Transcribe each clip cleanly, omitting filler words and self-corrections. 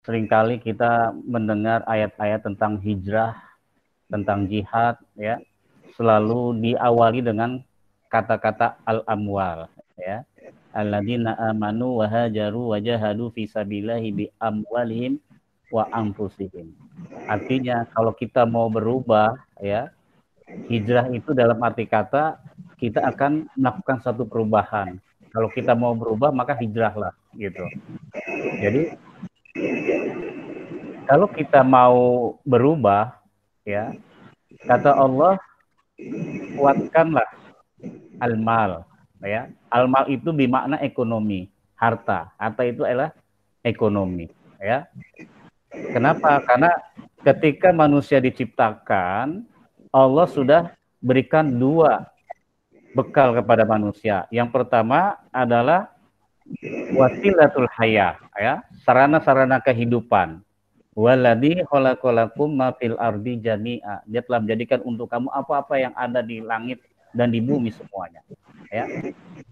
seringkali kita mendengar ayat-ayat tentang hijrah, tentang jihad, ya, selalu diawali dengan kata-kata al-amwal, ya. Alladzina amanu wa hajaru wa jahadu fi sabilillahi bi amwalihim wa anfusihim. Artinya kalau kita mau berubah, ya, hijrah itu dalam arti kata kita akan melakukan satu perubahan. Kalau kita mau berubah maka hijrahlah gitu. Jadi kalau kita mau berubah, ya, kata Allah, kuatkanlah al-mal, ya. Al-mal itu bermakna ekonomi, harta. Harta itu adalah ekonomi, ya. Kenapa? Karena ketika manusia diciptakan, Allah sudah berikan dua bekal kepada manusia. Yang pertama adalah wasilatul haya, ya, sarana-sarana kehidupan. Waladhi khalaqalakum ma fil ardi jami'a. Dia telah menjadikan untuk kamu apa-apa yang ada di langit dan di bumi semuanya. Ya.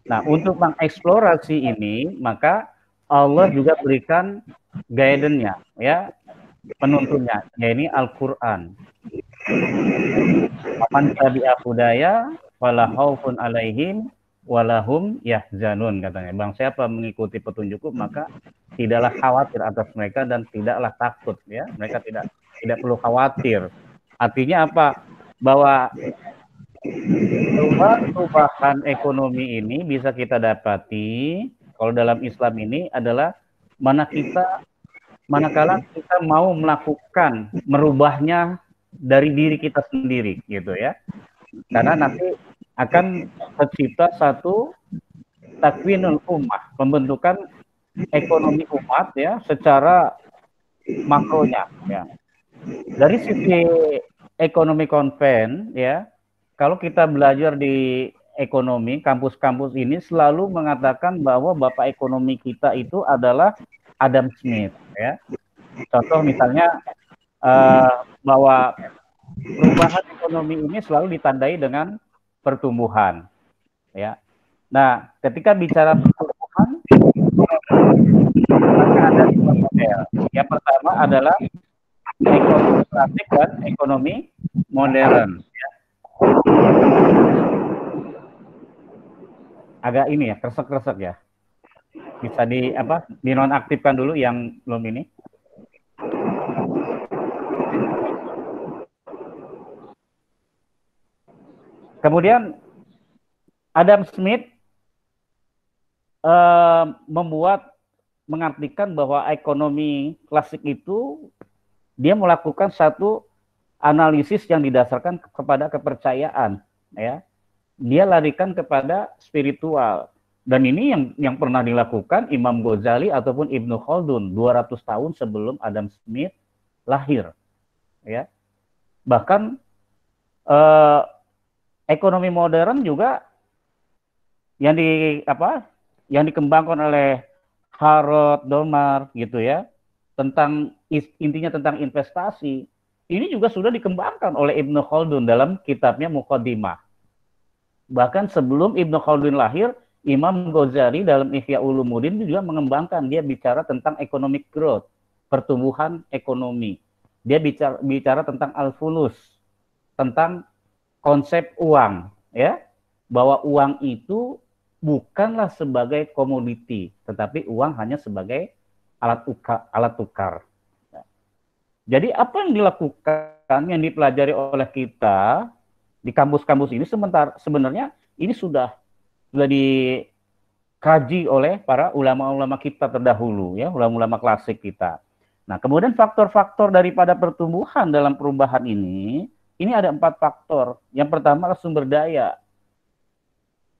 Nah, untuk mengeksplorasi ini, maka Allah juga berikan guidance-nya, ya, penuntunnya, yaitu Al-Qur'an. Man tabi'a hudaya fala khaufun 'alaihim walahum yahzanun, katanya. Bang siapa mengikuti petunjukku maka tidaklah khawatir atas mereka dan tidaklah takut, ya. Mereka tidak perlu khawatir. Artinya apa? Bahwa perubahan ekonomi ini bisa kita dapati kalau dalam Islam ini adalah manakala kita mau melakukan merubahnya dari diri kita sendiri gitu, ya. Karena nanti akan tercipta satu takwinul ummah, pembentukan ekonomi umat, ya, secara makronya, ya. Dari sisi ekonomi konven, ya, kalau kita belajar di ekonomi, kampus-kampus ini selalu mengatakan bahwa bapak ekonomi kita itu adalah Adam Smith, ya. Contoh misalnya bahwa perubahan ekonomi ini selalu ditandai dengan pertumbuhan, ya. Nah, ketika bicara pertumbuhan, maka ada dua model. Yang pertama adalah ekonomi klasik dan ekonomi modern. Ya. Agak ini ya, kresek-kresek ya. Bisa dinonaktifkan dulu yang belum ini. Kemudian Adam Smith mengartikan bahwa ekonomi klasik itu dia melakukan satu analisis yang didasarkan kepada kepercayaan, ya. Dia larikan kepada spiritual. Dan ini yang pernah dilakukan Imam Ghazali ataupun Ibnu Khaldun 200 tahun sebelum Adam Smith lahir, ya. Bahkan ekonomi modern juga yang dikembangkan oleh Harold Domar gitu, ya, intinya tentang investasi. Ini juga sudah dikembangkan oleh Ibnu Khaldun dalam kitabnya Muqaddimah. Bahkan sebelum Ibnu Khaldun lahir, Imam Ghazali dalam Ihya Ulumuddin juga mengembangkan. Dia bicara tentang economic growth, pertumbuhan ekonomi. Dia bicara tentang al-fulus, tentang konsep uang, ya, bahwa uang itu bukanlah sebagai komoditi, tetapi uang hanya sebagai alat tukar. Jadi apa yang dilakukan, yang dipelajari oleh kita di kampus-kampus ini sebenarnya ini sudah dikaji oleh para ulama-ulama kita terdahulu, ya, ulama-ulama klasik kita. Nah, kemudian faktor-faktor daripada pertumbuhan dalam perubahan ini ada 4 faktor. Yang pertama adalah sumber daya.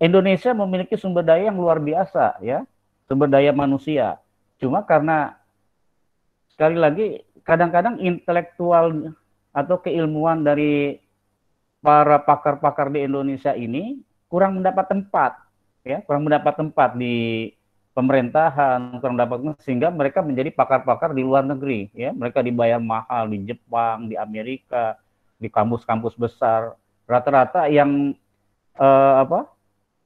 Indonesia memiliki sumber daya yang luar biasa, ya, sumber daya manusia. Cuma karena sekali lagi kadang-kadang intelektual atau keilmuan dari para pakar-pakar di Indonesia ini kurang mendapat tempat, ya, kurang mendapat tempat di pemerintahan, kurang mendapat, sehingga mereka menjadi pakar-pakar di luar negeri, ya. Mereka dibayar mahal di Jepang, di Amerika, di kampus-kampus besar. Rata-rata yang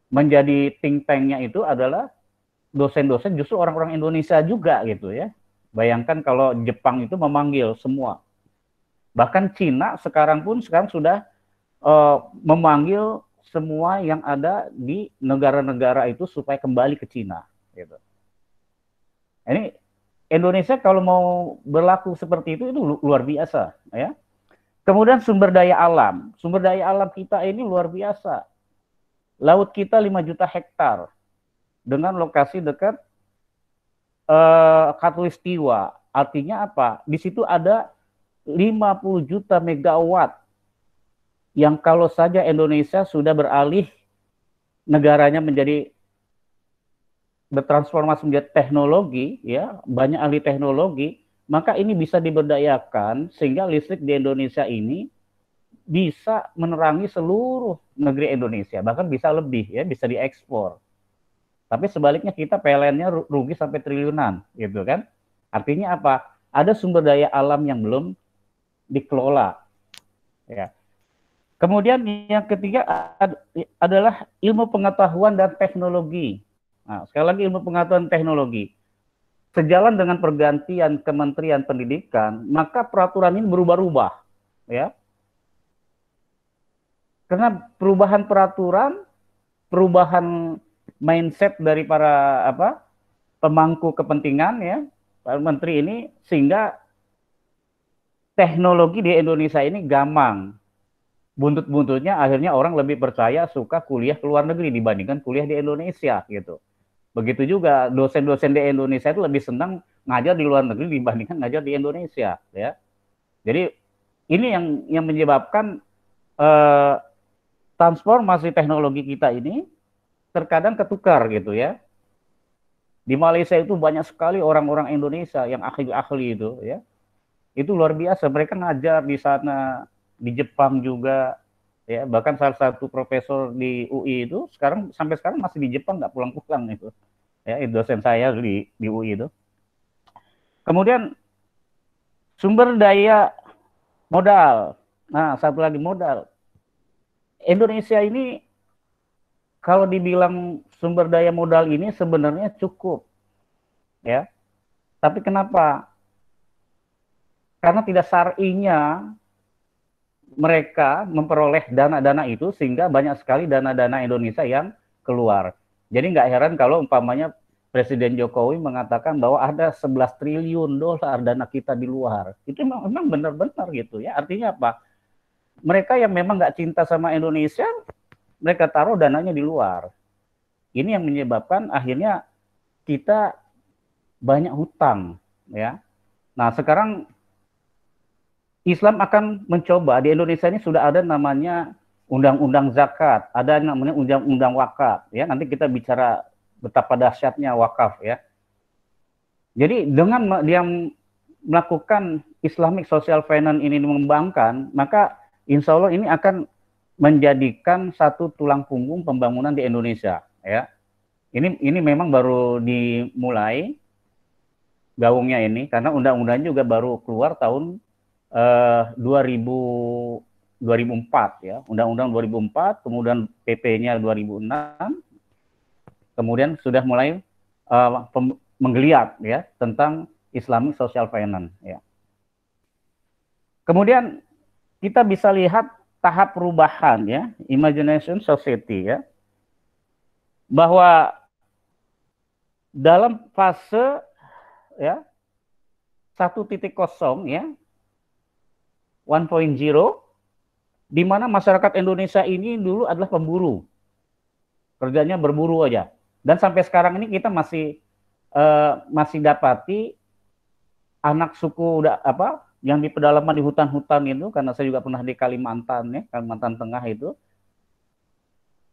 menjadi think tank-nya itu adalah dosen-dosen justru orang-orang Indonesia juga gitu, ya. Bayangkan kalau Jepang itu memanggil semua. Bahkan Cina sekarang sudah memanggil semua yang ada di negara-negara itu supaya kembali ke Cina. Gitu. Ini Indonesia kalau mau berlaku seperti itu luar biasa, ya. Kemudian sumber daya alam kita ini luar biasa. Laut kita 5 juta hektar dengan lokasi dekat Katulistiwa. Artinya apa? Di situ ada 50 juta megawatt yang kalau saja Indonesia sudah beralih negaranya menjadi bertransformasi menjadi teknologi, ya, banyak ahli teknologi, maka ini bisa diberdayakan sehingga listrik di Indonesia ini bisa menerangi seluruh negeri Indonesia, bahkan bisa lebih, ya, bisa diekspor. Tapi sebaliknya kita PLN-nya rugi sampai triliunan, gitu kan? Artinya apa? Ada sumber daya alam yang belum dikelola, ya. Kemudian yang ketiga adalah ilmu pengetahuan dan teknologi. Nah, sekali lagi ilmu pengetahuan dan teknologi. Sejalan dengan pergantian Kementerian Pendidikan, maka peraturan ini berubah-ubah, ya. Karena perubahan peraturan, perubahan mindset dari para pemangku kepentingan, ya, Pak Menteri ini, sehingga teknologi di Indonesia ini gamang. Buntut-buntutnya akhirnya orang lebih percaya suka kuliah ke luar negeri dibandingkan kuliah di Indonesia, gitu. Begitu juga dosen-dosen di Indonesia itu lebih senang ngajar di luar negeri dibandingkan ngajar di Indonesia, ya. Jadi ini yang menyebabkan transformasi teknologi kita ini terkadang ketukar, gitu, ya. Di Malaysia itu banyak sekali orang-orang Indonesia yang ahli-ahli itu, ya. Itu luar biasa, mereka ngajar di sana, di Jepang juga, ya. Bahkan salah satu profesor di UI itu sampai sekarang masih di Jepang, nggak pulang-pulang itu, ya, dosen saya di UI itu. Kemudian sumber daya modal. Nah, satu lagi modal. Indonesia ini kalau dibilang sumber daya modal ini sebenarnya cukup, ya. Tapi kenapa? Karena tidak syar'inya mereka memperoleh dana-dana itu sehingga banyak sekali dana-dana Indonesia yang keluar. Jadi nggak heran kalau umpamanya Presiden Jokowi mengatakan bahwa ada 11 triliun dolar dana kita di luar. Itu memang benar-benar gitu, ya. Artinya apa? Mereka yang memang nggak cinta sama Indonesia, mereka taruh dananya di luar. Ini yang menyebabkan akhirnya kita banyak hutang, ya. Nah, sekarang Islam akan mencoba, di Indonesia ini sudah ada namanya undang-undang zakat, ada namanya undang-undang wakaf, ya. Nanti kita bicara betapa dahsyatnya wakaf, ya. Jadi dengan dia melakukan Islamic Social Finance ini mengembangkan, maka insya Allah ini akan menjadikan satu tulang punggung pembangunan di Indonesia, ya. Ini memang baru dimulai gaungnya ini, karena undang-undangnya juga baru keluar tahun 2004, ya. Undang-undang 2004, kemudian PP-nya 2006, kemudian sudah mulai menggeliat, ya, tentang Islamic Social Finance, ya. Kemudian kita bisa lihat tahap perubahan, ya, imagination society, ya, bahwa dalam fase, ya, 1.0, ya, 1.0, di mana masyarakat Indonesia ini dulu adalah pemburu, kerjanya berburu aja, dan sampai sekarang ini kita masih dapati anak suku yang di pedalaman di hutan-hutan itu, karena saya juga pernah di Kalimantan, ya, Kalimantan Tengah itu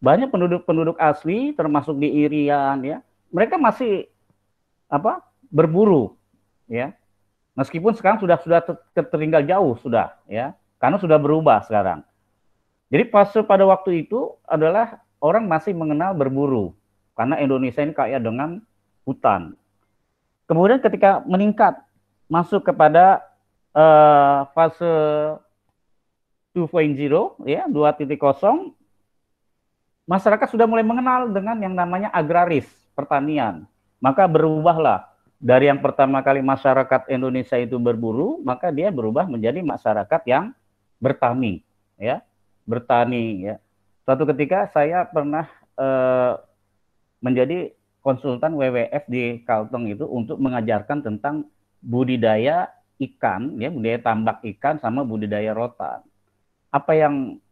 banyak penduduk asli, termasuk di Irian, ya, mereka masih berburu, ya. Meskipun sekarang sudah tertinggal jauh sudah, ya, karena sudah berubah sekarang. Jadi pada waktu itu adalah orang masih mengenal berburu, karena Indonesia ini kaya dengan hutan. Kemudian ketika meningkat masuk kepada fase 2.0, ya, 2.0, masyarakat sudah mulai mengenal dengan yang namanya agraris, pertanian. Maka berubahlah dari yang pertama kali masyarakat Indonesia itu berburu, maka dia berubah menjadi masyarakat yang bertani, ya, bertani, ya. Suatu ketika saya pernah menjadi konsultan WWF di Kalteng itu untuk mengajarkan tentang budidaya ikan, ya, budidaya tambak ikan sama budidaya rotan. Apa yang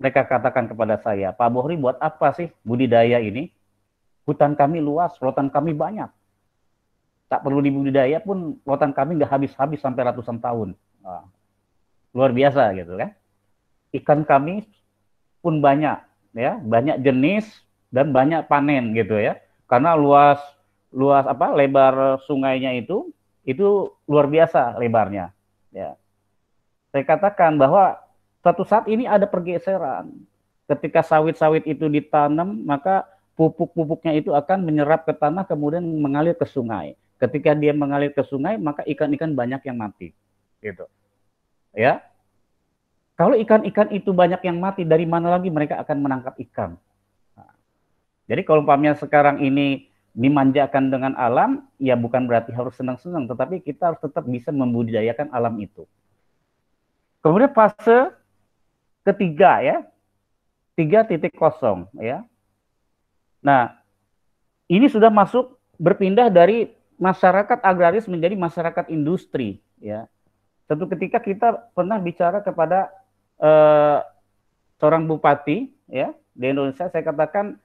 mereka katakan kepada saya, Pak Bohri, buat apa sih budidaya ini? Hutan kami luas, rotan kami banyak. Tak perlu dibudidaya pun rotan kami nggak habis-habis sampai ratusan tahun. Nah, luar biasa gitu kan. Ikan kami pun banyak, ya, banyak jenis dan banyak panen gitu ya. Karena luas luas apa lebar sungainya itu luar biasa lebarnya. Ya. Saya katakan bahwa suatu saat ini ada pergeseran. Ketika sawit-sawit itu ditanam, maka pupuk-pupuknya itu akan menyerap ke tanah kemudian mengalir ke sungai. Ketika dia mengalir ke sungai, maka ikan-ikan banyak yang mati. Gitu. Ya. Kalau ikan-ikan itu banyak yang mati, dari mana lagi mereka akan menangkap ikan? Nah, jadi kalau umpamanya sekarang ini dimanjakan dengan alam, ya bukan berarti harus senang-senang, tetapi kita harus tetap bisa membudidayakan alam itu. Kemudian fase ketiga ya, 3.0 ya. Nah, ini sudah masuk berpindah dari masyarakat agraris menjadi masyarakat industri ya. Suatu ketika kita pernah bicara kepada seorang bupati ya di Indonesia, saya katakan,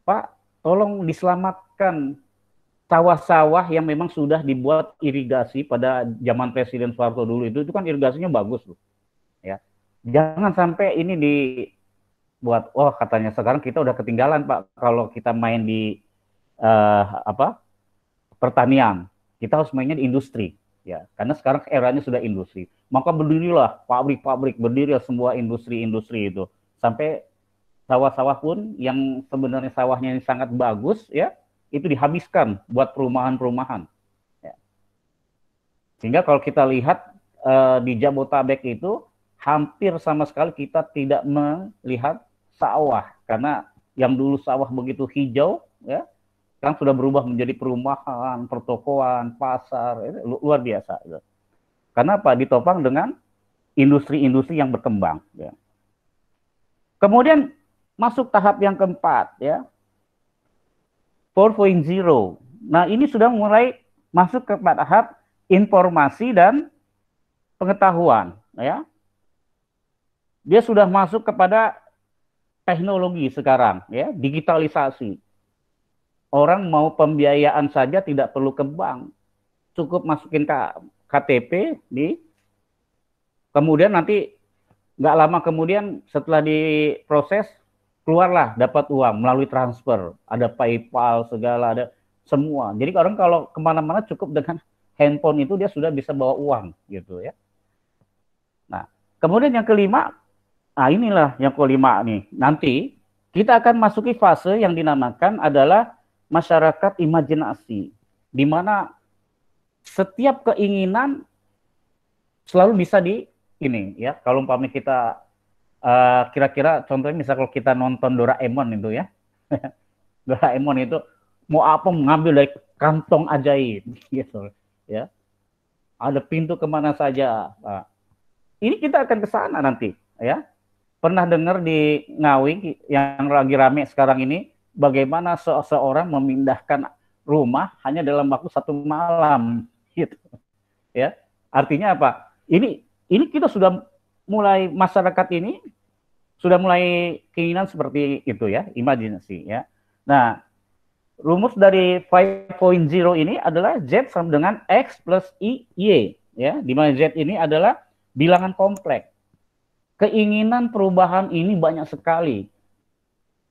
Pak, tolong diselamatkan sawah-sawah yang memang sudah dibuat irigasi pada zaman Presiden Soeharto dulu itu kan irigasinya bagus loh. Ya. Jangan sampai ini dibuat, oh katanya sekarang kita udah ketinggalan Pak kalau kita main di pertanian. Kita harus mainnya di industri. Ya, karena sekarang eranya sudah industri. Maka berdirilah pabrik-pabrik, berdirilah semua industri-industri itu. Sampai sawah-sawah pun yang sebenarnya sawahnya ini sangat bagus ya, itu dihabiskan buat perumahan-perumahan. Ya. Sehingga kalau kita lihat di Jabotabek itu hampir sama sekali kita tidak melihat sawah, karena yang dulu sawah begitu hijau ya, sekarang sudah berubah menjadi perumahan, pertokoan, pasar, luar biasa. Gitu. Karena apa? Ditopang dengan industri-industri yang berkembang. Ya. Kemudian masuk tahap yang keempat, ya, 4.0. Nah, ini sudah mulai masuk ke tahap informasi dan pengetahuan. Ya. Dia sudah masuk kepada teknologi sekarang, ya, digitalisasi. Orang mau pembiayaan saja tidak perlu ke bank, cukup masukin KTP kemudian nanti nggak lama kemudian setelah diproses keluarlah dapat uang melalui transfer, ada PayPal segala, ada semua. Jadi orang kalau kemana-mana cukup dengan handphone itu dia sudah bisa bawa uang gitu ya. Nah kemudian yang kelima, nah inilah yang kelima nih, nanti kita akan masuki fase yang dinamakan adalah masyarakat imajinasi, di mana setiap keinginan selalu bisa ini ya. Kalau umpamanya kita kira-kira contohnya misal kalau kita nonton Doraemon itu ya, Doraemon itu mau apa mengambil dari kantong ajaib gitu ya. Ada pintu kemana saja. Nah, ini kita akan ke sana nanti ya. Pernah dengar di Ngawi yang lagi rame sekarang ini, bagaimana seseorang memindahkan rumah hanya dalam waktu 1 malam gitu ya. Artinya apa, ini kita sudah mulai, masyarakat ini sudah mulai keinginan seperti itu ya, imajinasi ya. Nah rumus dari 5.0 ini adalah Z sama dengan X plus I Y ya, di mana Z ini adalah bilangan kompleks. Keinginan perubahan ini banyak sekali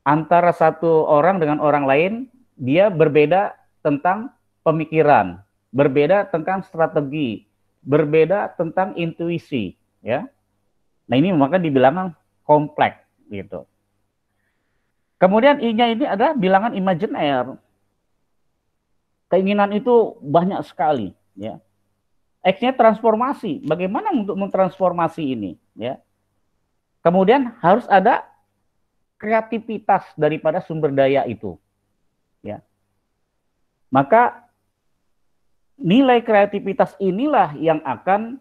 antara satu orang dengan orang lain, dia berbeda tentang pemikiran, berbeda tentang strategi, berbeda tentang intuisi, ya. Nah ini maka dibilang kompleks gitu. Kemudian I-nya ini adalah bilangan imajiner. Keinginan itu banyak sekali, ya. X-nya transformasi, bagaimana untuk mentransformasi ini, ya. Kemudian harus ada kreativitas daripada sumber daya itu, ya. Maka nilai kreativitas inilah yang akan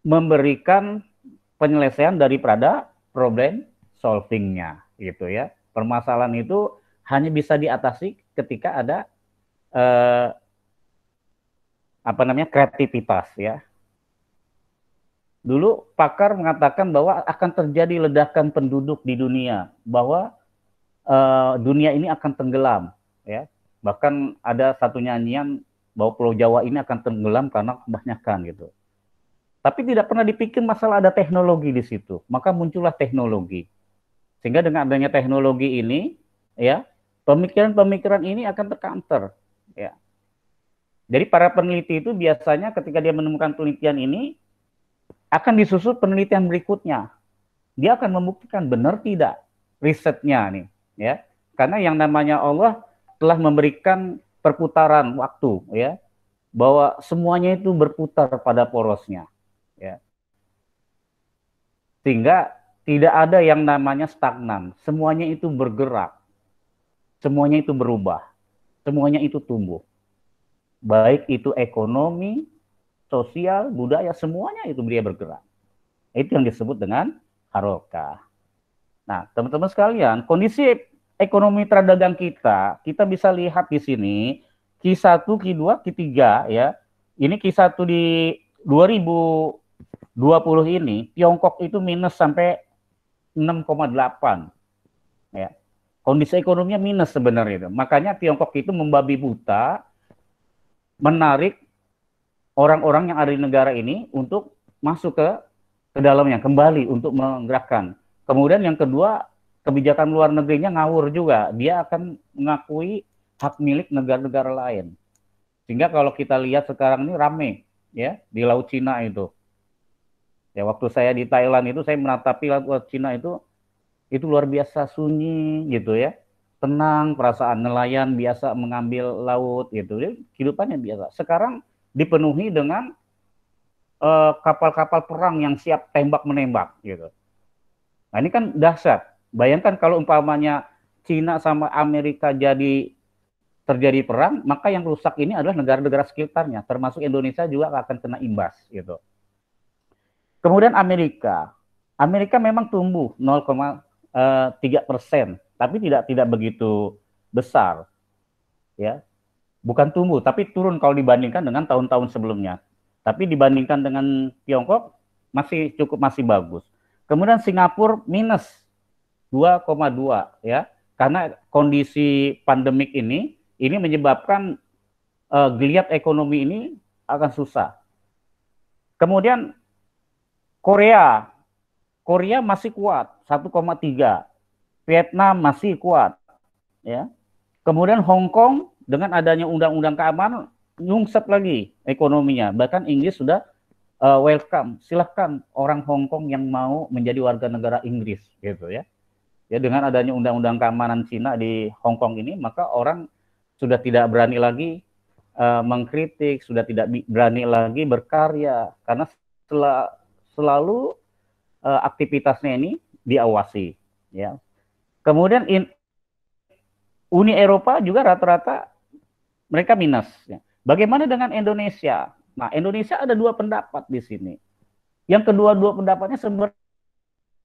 memberikan penyelesaian daripada problem solvingnya, gitu ya. Permasalahan itu hanya bisa diatasi ketika ada kreativitas, ya. Dulu pakar mengatakan bahwa akan terjadi ledakan penduduk di dunia, bahwa dunia ini akan tenggelam, ya. Bahkan ada satu nyanyian bahwa Pulau Jawa ini akan tenggelam karena kebanyakan, gitu. Tapi tidak pernah dipikir masalah ada teknologi di situ. Maka muncullah teknologi. Sehingga dengan adanya teknologi ini, ya, pemikiran-pemikiran ini akan tercounter, ya. Jadi para peneliti itu biasanya ketika dia menemukan penelitian ini, akan disusul penelitian berikutnya. Dia akan membuktikan benar tidak risetnya nih, ya. Karena yang namanya Allah telah memberikan perputaran waktu, ya, bahwa semuanya itu berputar pada porosnya, ya. Sehingga tidak ada yang namanya stagnan, semuanya itu bergerak, semuanya itu berubah, semuanya itu tumbuh. Baik itu ekonomi, sosial, budaya, semuanya itu dia bergerak. Itu yang disebut dengan harokah. Nah, teman-teman sekalian, kondisi ekonomi perdagangan kita bisa lihat di sini, Q1, Q2, Q3, ya. Ini Q1 di 2020 ini, Tiongkok itu minus sampai 6,8. Ya. Kondisi ekonominya minus sebenarnya itu. Makanya Tiongkok itu membabi buta menarik orang-orang yang ada di negara ini untuk masuk ke dalamnya kembali untuk menggerakkan. Kemudian yang kedua, kebijakan luar negerinya ngawur juga. Dia akan mengakui hak milik negara-negara lain. Sehingga kalau kita lihat sekarang ini rame, ya, di Laut Cina itu. Ya, waktu saya di Thailand itu saya menatapi Laut Cina itu luar biasa sunyi gitu ya. Tenang, perasaan nelayan biasa mengambil laut gitu. Jadi, kehidupannya biasa. Sekarang dipenuhi dengan kapal-kapal perang yang siap tembak menembak gitu. Nah, ini kan dahsyat. Bayangkan kalau umpamanya Cina sama Amerika terjadi perang, maka yang rusak ini adalah negara-negara sekitarnya, termasuk Indonesia juga akan kena imbas gitu. Kemudian Amerika memang tumbuh 0,3%, tapi tidak begitu besar, ya. Bukan tumbuh, tapi turun kalau dibandingkan dengan tahun-tahun sebelumnya. Tapi dibandingkan dengan Tiongkok masih bagus. Kemudian Singapura minus 2,2, ya. Karena kondisi pandemik ini menyebabkan geliat ekonomi ini akan susah. Kemudian Korea masih kuat 1,3. Vietnam masih kuat, ya. Kemudian Hong Kong dengan adanya undang-undang keamanan nyungsep lagi ekonominya. Bahkan Inggris sudah welcome, silahkan orang Hong Kong yang mau menjadi warga negara Inggris gitu ya. Ya, dengan adanya undang-undang keamanan Cina di Hong Kong ini, maka orang sudah tidak berani lagi mengkritik, sudah tidak berani lagi berkarya karena selalu aktivitasnya ini diawasi, ya. Kemudian Uni Eropa juga rata-rata mereka minus, ya. Bagaimana dengan Indonesia? Nah, Indonesia ada dua pendapat di sini. Yang kedua-dua pendapatnya sebenarnya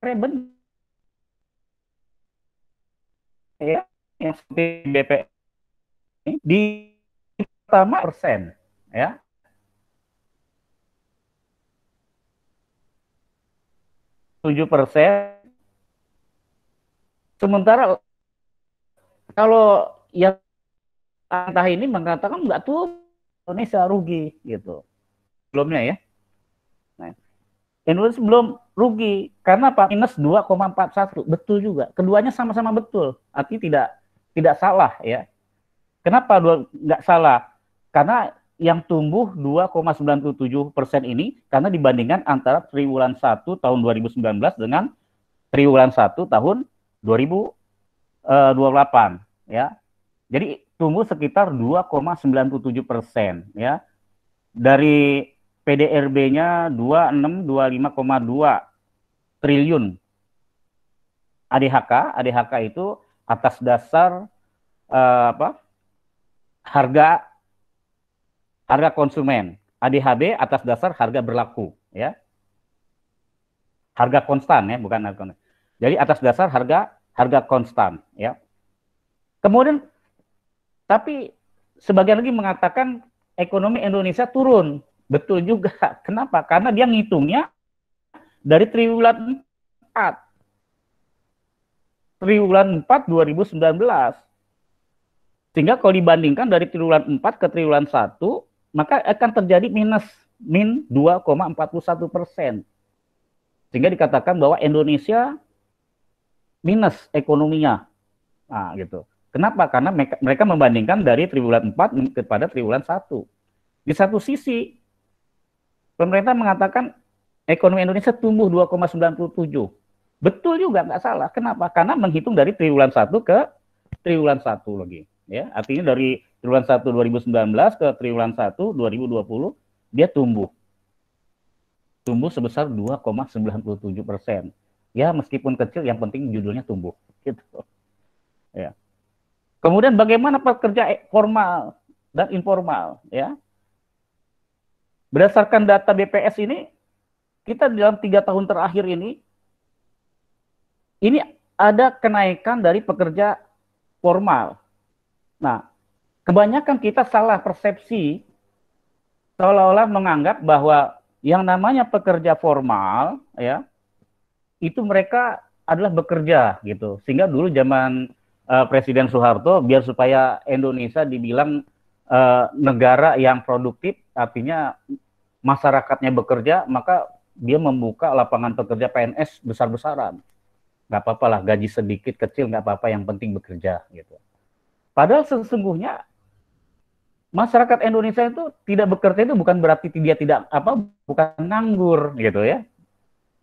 benar, ya, yang seperti BPI di pertama persen, ya, 7%. Sementara kalau yang entah ini mengatakan nggak tuh Indonesia rugi gitu. Belumnya ya. Nah, Indonesia belum rugi karena apa? Minus 2,41. Betul juga. Keduanya sama-sama betul. Artinya tidak salah ya. Kenapa nggak salah? Karena yang tumbuh 2,97% ini karena dibandingkan antara triwulan 1 tahun 2019 dengan triwulan 1 tahun 2028 ya. Jadi tumbuh sekitar 2,97% ya. Dari PDRB-nya 2625,2 triliun. ADHK itu atas dasar harga harga konsumen. ADHB atas dasar harga berlaku, ya. Harga konstan, ya, bukan harga konstan. Jadi atas dasar harga konstan, ya. Kemudian, tapi sebagian lagi mengatakan ekonomi Indonesia turun. Betul juga. Kenapa? Karena dia ngitungnya dari triwulan 4. Triwulan 4 2019. Sehingga kalau dibandingkan dari triwulan 4 ke triwulan 1, maka akan terjadi min 2,41%. Sehingga dikatakan bahwa Indonesia minus ekonominya. Nah, gitu. Kenapa? Karena mereka membandingkan dari triwulan 4 kepada triwulan 1. Di satu sisi, pemerintah mengatakan ekonomi Indonesia tumbuh 2,97. Betul juga, nggak salah. Kenapa? Karena menghitung dari triwulan 1 ke triwulan 1 lagi. Ya, artinya dari triwulan 1 2019 ke triwulan 1 2020, dia tumbuh sebesar 2,97%. Ya, meskipun kecil, yang penting judulnya tumbuh. Gitu. Ya. Kemudian bagaimana pekerja formal dan informal? Ya, berdasarkan data BPS ini, kita dalam 3 tahun terakhir ini ada kenaikan dari pekerja formal. Nah, kebanyakan kita salah persepsi, seolah-olah menganggap bahwa yang namanya pekerja formal, ya, itu mereka adalah bekerja gitu. Sehingga dulu zaman Presiden Soeharto, biar supaya Indonesia dibilang negara yang produktif, artinya masyarakatnya bekerja, maka dia membuka lapangan pekerja PNS besar-besaran. Nggak apa-apa lah, gaji sedikit kecil nggak apa-apa, yang penting bekerja gitu. Padahal sesungguhnya masyarakat Indonesia itu tidak bekerja itu bukan berarti dia bukan nganggur gitu ya.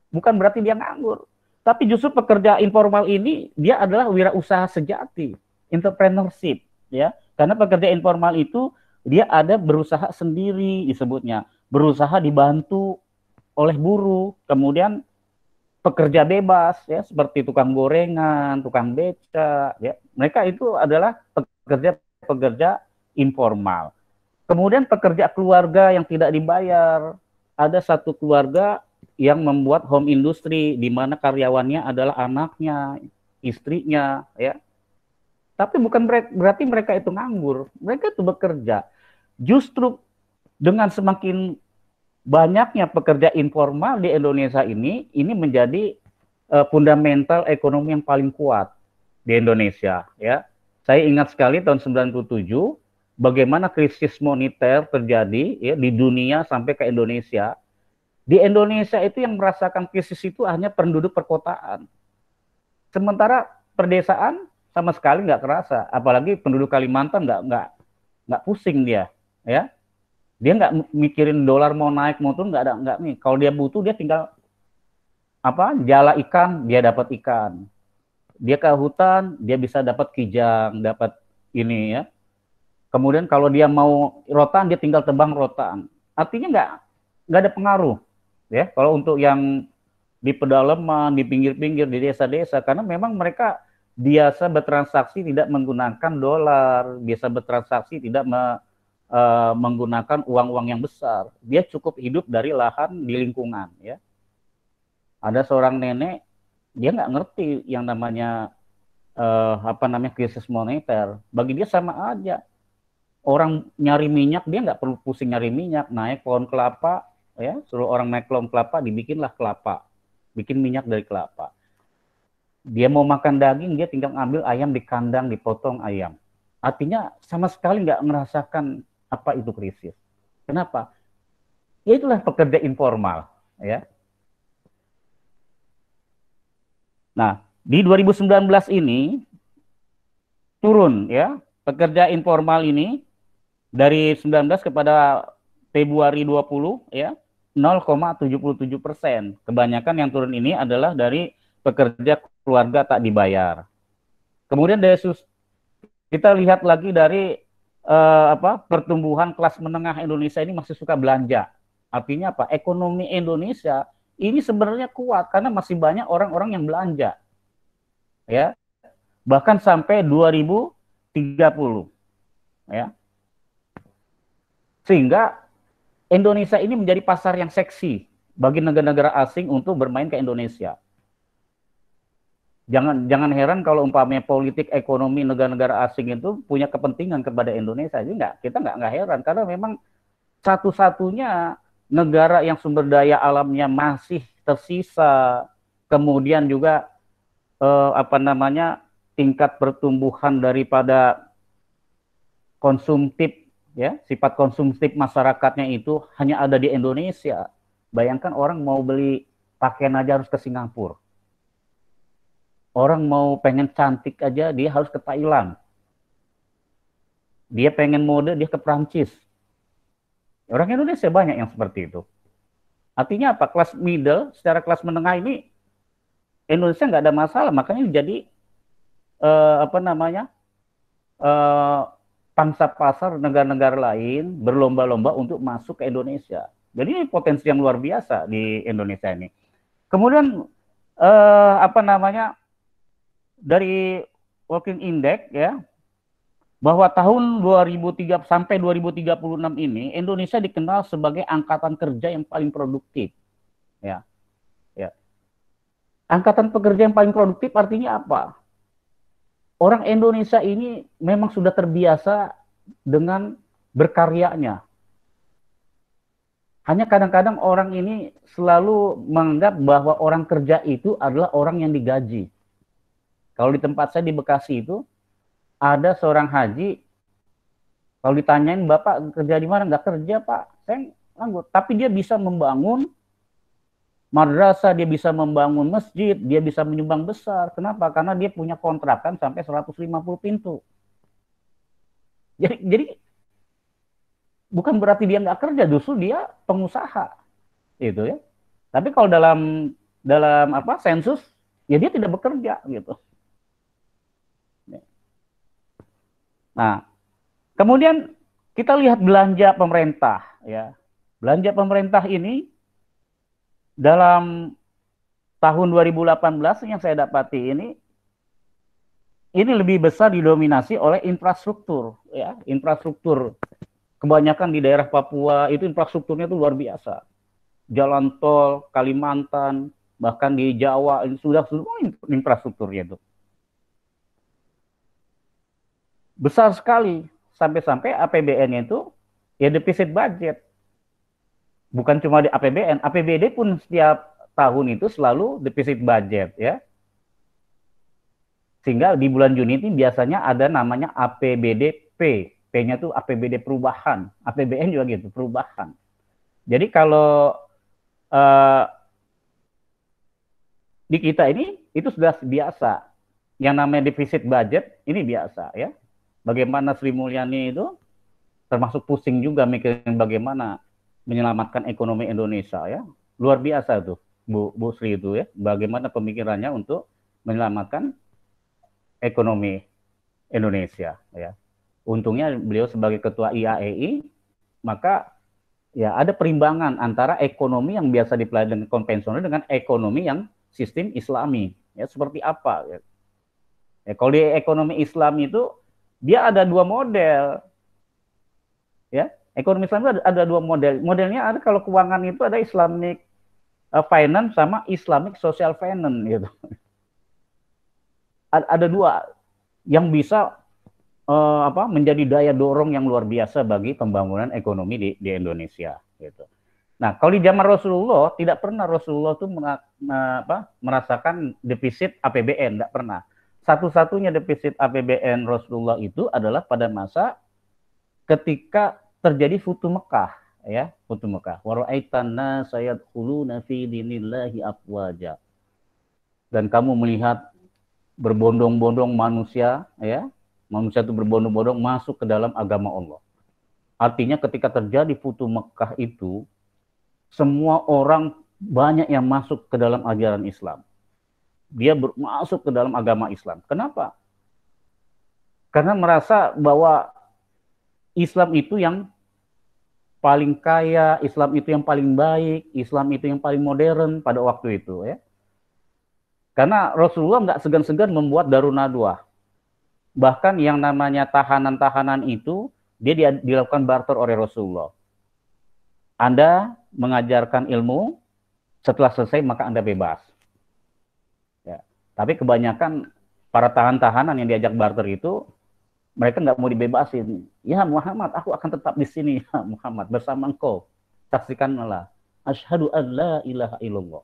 Bukan berarti dia nganggur. Tapi justru pekerja informal ini dia adalah wirausaha sejati, entrepreneurship, ya. Karena pekerja informal itu dia ada berusaha sendiri disebutnya, berusaha dibantu oleh buruh, kemudian pekerja bebas ya, seperti tukang gorengan, tukang beca, ya. Mereka itu adalah pekerja informal. Kemudian pekerja keluarga yang tidak dibayar. Ada satu keluarga yang membuat home industry di mana karyawannya adalah anaknya, istrinya, ya. Tapi bukan berarti mereka itu nganggur. Mereka itu bekerja. Justru dengan semakin banyaknya pekerja informal di Indonesia ini menjadi fundamental ekonomi yang paling kuat di Indonesia, ya. Saya ingat sekali tahun 97 bagaimana krisis moneter terjadi ya di dunia sampai ke Indonesia. Di Indonesia itu yang merasakan krisis itu hanya penduduk perkotaan. Sementara perdesaan sama sekali nggak kerasa, apalagi penduduk Kalimantan nggak pusing dia, ya. Dia nggak mikirin dolar mau naik mau turun, nggak nih. Kalau dia butuh dia tinggal jala ikan, dia dapat ikan. Dia ke hutan, dia bisa dapat kijang, dapat ini ya. Kemudian kalau dia mau rotan, dia tinggal tebang rotan. Artinya nggak ada pengaruh, ya. Kalau untuk yang di pedalaman, di pinggir-pinggir, di desa-desa, karena memang mereka biasa bertransaksi tidak menggunakan dolar, biasa bertransaksi tidak menggunakan uang-uang yang besar. Dia cukup hidup dari lahan di lingkungan, ya. Ada seorang nenek, dia nggak ngerti yang namanya krisis moneter. Bagi dia sama aja. Orang nyari minyak, dia nggak perlu pusing nyari minyak, naik pohon kelapa, ya, suruh orang naik pohon kelapa, dibikinlah kelapa, bikin minyak dari kelapa. Dia mau makan daging, dia tinggal ngambil ayam di kandang, dipotong ayam. Artinya sama sekali nggak merasakan apa itu krisis. Kenapa? Ya itulah pekerja informal, ya. Nah, di 2019 ini turun, ya, pekerja informal ini dari 19 kepada Februari 20, ya, 0,77%. Kebanyakan yang turun ini adalah dari pekerja keluarga tak dibayar. Kemudian kita lihat lagi dari pertumbuhan kelas menengah Indonesia ini masih suka belanja. Artinya apa? Ekonomi Indonesia ini sebenarnya kuat karena masih banyak orang-orang yang belanja. Ya. Bahkan sampai 2030. Ya. Sehingga Indonesia ini menjadi pasar yang seksi bagi negara-negara asing untuk bermain ke Indonesia. Jangan heran kalau umpamanya politik ekonomi negara-negara asing itu punya kepentingan kepada Indonesia. Jadi kita nggak heran karena memang satu-satunya negara yang sumber daya alamnya masih tersisa, kemudian juga tingkat pertumbuhan daripada konsumtif, ya, sifat konsumtif masyarakatnya itu hanya ada di Indonesia. Bayangkan orang mau beli pakaian aja harus ke Singapura. Orang mau pengen cantik aja dia harus ke Thailand. Dia pengen mode dia ke Prancis. Orang Indonesia banyak yang seperti itu. Artinya apa? Kelas middle, secara kelas menengah ini Indonesia nggak ada masalah, makanya jadi pangsa pasar negara-negara lain berlomba-lomba untuk masuk ke Indonesia. Jadi ini potensi yang luar biasa di Indonesia ini. Kemudian dari Working Index, ya, bahwa tahun 2003 sampai 2036 ini Indonesia dikenal sebagai angkatan kerja yang paling produktif, ya. Angkatan pekerja yang paling produktif artinya apa? Orang Indonesia ini memang sudah terbiasa dengan berkaryanya. Hanya kadang-kadang orang ini selalu menganggap bahwa orang kerja itu adalah orang yang digaji. Kalau di tempat saya di Bekasi itu, ada seorang haji, kalau ditanyain, Bapak kerja di mana? Nggak kerja, Pak. Saya nganggur. Tapi dia bisa membangun madrasah, dia bisa membangun masjid, dia bisa menyumbang besar. Kenapa? Karena dia punya kontrakan sampai 150 pintu. Jadi bukan berarti dia nggak kerja, justru dia pengusaha, gitu ya. Tapi kalau dalam sensus, ya dia tidak bekerja, gitu. Nah, kemudian kita lihat belanja pemerintah, ya. Belanja pemerintah ini dalam tahun 2018 yang saya dapati ini lebih besar didominasi oleh infrastruktur, ya. Infrastruktur kebanyakan di daerah Papua itu infrastrukturnya itu luar biasa. Jalan tol, Kalimantan, bahkan di Jawa ini sudah semua infrastrukturnya itu besar sekali, sampai-sampai APBN-nya itu ya defisit budget. Bukan cuma di APBN, APBD pun setiap tahun itu selalu defisit budget, ya. Sehingga di bulan Juni ini biasanya ada namanya APBDP, P-nya itu APBD perubahan, APBN juga gitu, perubahan. Jadi kalau di kita ini itu sudah biasa, yang namanya defisit budget ini biasa, ya. Bagaimana Sri Mulyani itu termasuk pusing juga mikirin bagaimana menyelamatkan ekonomi Indonesia, ya. Luar biasa tuh Bu Sri itu, ya. Bagaimana pemikirannya untuk menyelamatkan ekonomi Indonesia, ya. Untungnya beliau sebagai ketua IAEI, maka ya ada perimbangan antara ekonomi yang biasa dipelajari dengan konvensional dengan ekonomi yang sistem Islami, ya. Seperti apa, ya. Kalau di ekonomi Islam itu dia ada dua model, ya. Ekonomi Islam itu ada dua model. Modelnya ada, kalau keuangan itu ada Islamic finance sama Islamic social finance, gitu. Ada dua yang bisa menjadi daya dorong yang luar biasa bagi pembangunan ekonomi di Indonesia, gitu. Nah, kalau di zaman Rasulullah tidak pernah Rasulullah itu merasakan defisit APBN, tidak pernah. Satu-satunya defisit APBN Rasulullah itu adalah pada masa ketika terjadi Futuh Mekah, ya, Futuh Mekah. Wa ra'aitan nasa yadkhuluna fi dinillahi afwaja. Dan kamu melihat berbondong-bondong manusia, ya. Manusia itu berbondong-bondong masuk ke dalam agama Allah. Artinya ketika terjadi Futuh Mekah itu semua orang banyak yang masuk ke dalam ajaran Islam. Dia masuk ke dalam agama Islam. Kenapa? Karena merasa bahwa Islam itu yang paling kaya, Islam itu yang paling baik, Islam itu yang paling modern pada waktu itu, ya. Karena Rasulullah nggak segan-segan membuat Darun Nadwah. Bahkan yang namanya tahanan-tahanan itu dia dilakukan barter oleh Rasulullah. Anda mengajarkan ilmu, setelah selesai maka Anda bebas. Ya. Tapi kebanyakan para tahanan yang diajak barter itu, mereka nggak mau dibebasin. Ya Muhammad, aku akan tetap di sini. Ya Muhammad, bersama engkau. Saksikanlah. Asyhadu an la ilaha illallah.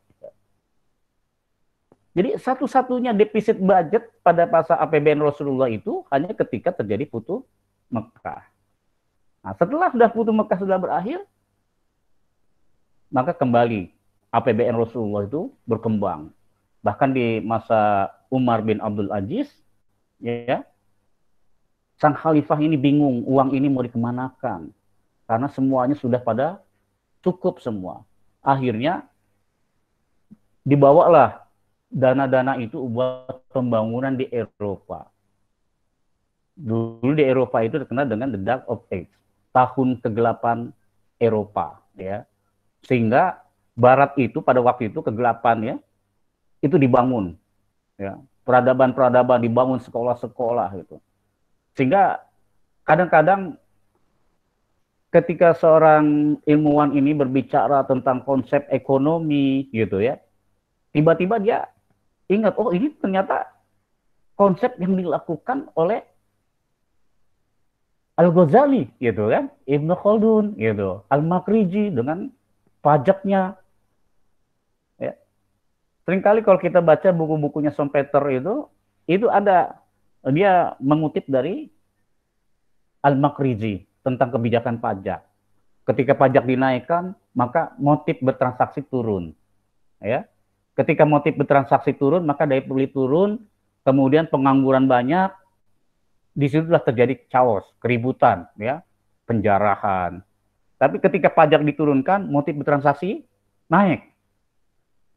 Jadi satu-satunya defisit budget pada masa APBN Rasulullah itu hanya ketika terjadi Futuh Mekah. Nah, setelah sudah Futuh Mekah sudah berakhir, maka kembali APBN Rasulullah itu berkembang. Bahkan di masa Umar bin Abdul Aziz, ya, sang khalifah ini bingung uang ini mau dikemanakan. Karena semuanya sudah pada cukup semua. Akhirnya dibawalah dana-dana itu buat pembangunan di Eropa. Dulu di Eropa itu terkenal dengan the Dark of Age, tahun kegelapan Eropa, ya. Sehingga Barat itu pada waktu itu kegelapan, ya, itu dibangun, ya. Peradaban-peradaban dibangun, sekolah-sekolah gitu. Sehingga kadang-kadang ketika seorang ilmuwan ini berbicara tentang konsep ekonomi gitu, ya, tiba-tiba dia ingat, oh ini ternyata konsep yang dilakukan oleh Al-Ghazali gitu kan, Ibnu Khaldun gitu, Al-Makriji dengan pajaknya. Ya. Seringkali kalau kita baca buku-bukunya Schumpeter itu ada dia mengutip dari Al-Makriji tentang kebijakan pajak. Ketika pajak dinaikkan, maka motif bertransaksi turun. Ya. Ketika motif bertransaksi turun, maka daya beli turun, kemudian pengangguran banyak, disitulah terjadi chaos, keributan, ya, penjarahan. Tapi ketika pajak diturunkan, motif bertransaksi naik.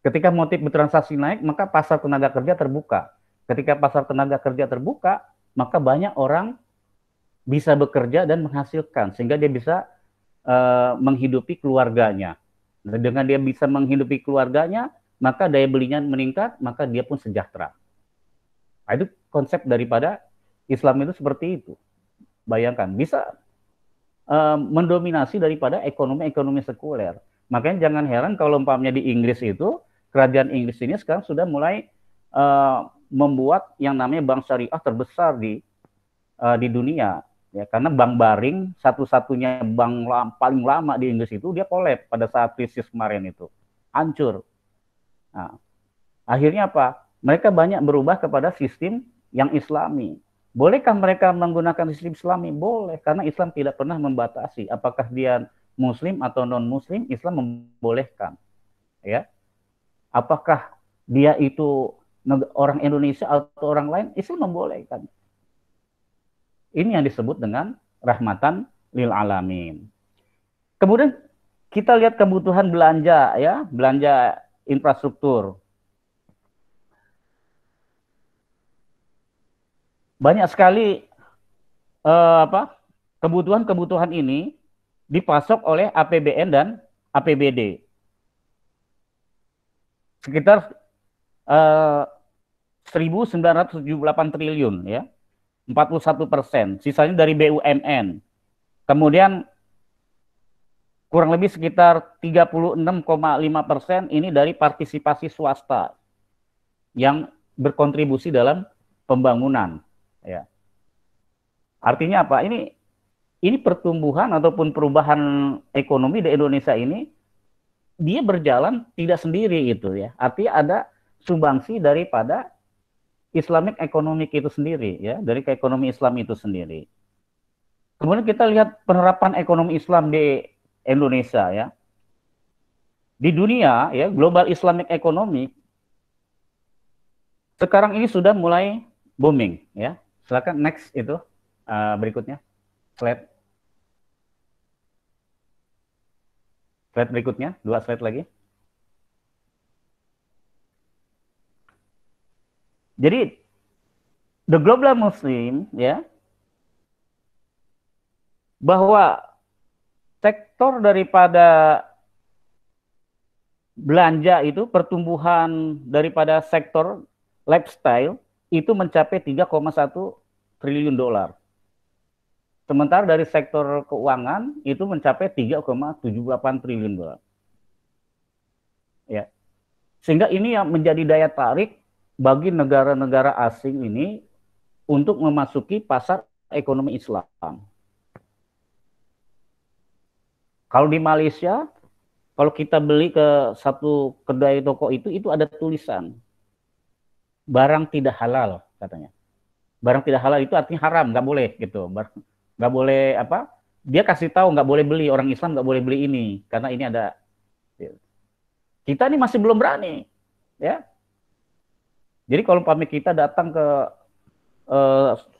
Ketika motif bertransaksi naik, maka pasar tenaga kerja terbuka. Ketika pasar tenaga kerja terbuka, maka banyak orang bisa bekerja dan menghasilkan, sehingga dia bisa menghidupi keluarganya. Dengan dia bisa menghidupi keluarganya, maka daya belinya meningkat, maka dia pun sejahtera. Nah, itu konsep daripada Islam itu seperti itu. Bayangkan, bisa mendominasi daripada ekonomi-ekonomi sekuler. Makanya jangan heran kalau umpamanya di Inggris itu, kerajaan Inggris ini sekarang sudah mulai membuat yang namanya bank syariah terbesar di dunia. Ya, karena bank Baring, satu-satunya bank paling lama di Inggris itu, dia kolab pada saat krisis kemarin itu. Hancur. Nah, akhirnya apa? Mereka banyak berubah kepada sistem yang Islami. Bolehkah mereka menggunakan sistem Islami? Boleh, karena Islam tidak pernah membatasi apakah dia Muslim atau non-Muslim. Islam membolehkan, ya. Apakah dia itu orang Indonesia atau orang lain? Islam membolehkan. Ini yang disebut dengan rahmatan lil alamin. Kemudian kita lihat kebutuhan belanja, ya, belanja infrastruktur. Banyak sekali kebutuhan-kebutuhan ini dipasok oleh APBN dan APBD. Sekitar 1.978 triliun, ya, 41%. Sisanya dari BUMN. Kemudian kurang lebih sekitar 36,5% ini dari partisipasi swasta yang berkontribusi dalam pembangunan. Ya. Artinya apa? Ini pertumbuhan ataupun perubahan ekonomi di Indonesia ini dia berjalan tidak sendiri gitu, ya. Artinya ada sumbangsi daripada Islamic economic itu sendiri, ya, dari ekonomi Islam itu sendiri. Kemudian kita lihat penerapan ekonomi Islam di Indonesia, ya. Di dunia, ya, global Islamic economic sekarang ini sudah mulai booming, ya. Silakan next itu berikutnya, slide berikutnya, 2 slide lagi. Jadi the global Muslim, ya, bahwa sektor daripada belanja itu, pertumbuhan daripada sektor lifestyle itu mencapai 3,1 triliun dolar. Sementara dari sektor keuangan itu mencapai 3,78 triliun dolar. Ya. Sehingga ini yang menjadi daya tarik bagi negara-negara asing ini untuk memasuki pasar ekonomi Islam. Kalau di Malaysia, kalau kita beli ke satu kedai toko itu ada tulisan barang tidak halal katanya. Barang tidak halal itu artinya haram, nggak boleh gitu. Nggak boleh apa? Dia kasih tahu nggak boleh beli, orang Islam nggak boleh beli ini karena ini ada. Kita ini masih belum berani, ya. Jadi kalau pamit kita datang ke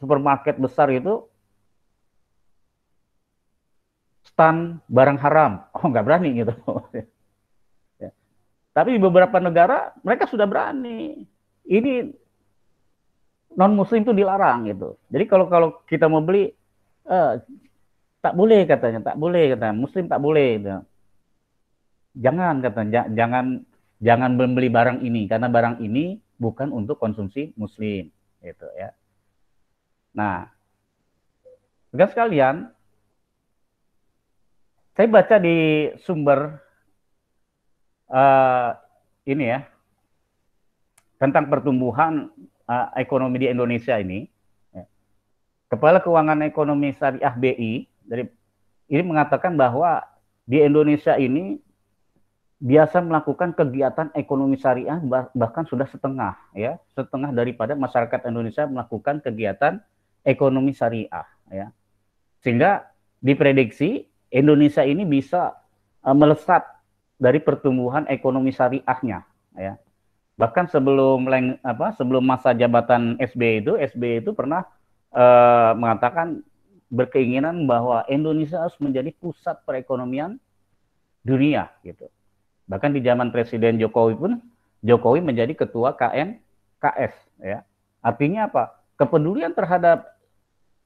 supermarket besar itu stand barang haram, oh nggak berani gitu. Ya. Tapi di beberapa negara mereka sudah berani. Ini non Muslim itu dilarang gitu. Jadi kalau kalau kita mau beli tak boleh katanya, tak boleh katanya, Muslim tak boleh. Gitu. Jangan katanya, jangan membeli barang ini karena barang ini bukan untuk konsumsi Muslim, gitu ya. Nah, teman sekalian, saya baca di sumber ini ya tentang pertumbuhan ekonomi di Indonesia ini. Ya. Kepala Keuangan Ekonomi Syariah BI ini mengatakan bahwa di Indonesia ini biasa melakukan kegiatan ekonomi syariah bahkan sudah setengah daripada masyarakat Indonesia melakukan kegiatan ekonomi syariah ya. Sehingga diprediksi Indonesia ini bisa melesat dari pertumbuhan ekonomi syariahnya ya. Bahkan sebelum masa jabatan SBY itu pernah mengatakan berkeinginan bahwa Indonesia harus menjadi pusat perekonomian dunia gitu. Bahkan di zaman Presiden Jokowi pun Jokowi menjadi ketua KNKS ya. Artinya apa? Kepedulian terhadap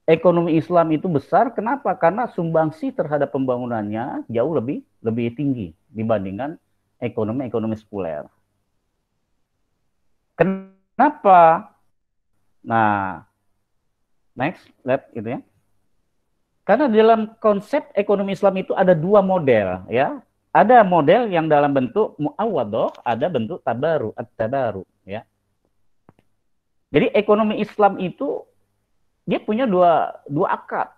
ekonomi Islam itu besar. Kenapa? Karena sumbangsi terhadap pembangunannya jauh lebih tinggi dibandingkan ekonomi sekuler. Kenapa? Nah, next, lihat gitu ya. Karena dalam konsep ekonomi Islam itu ada dua model ya. Ada model yang dalam bentuk mu'awadoh, ada bentuk tabaru, at-tabaru ya. Jadi ekonomi Islam itu dia punya dua akad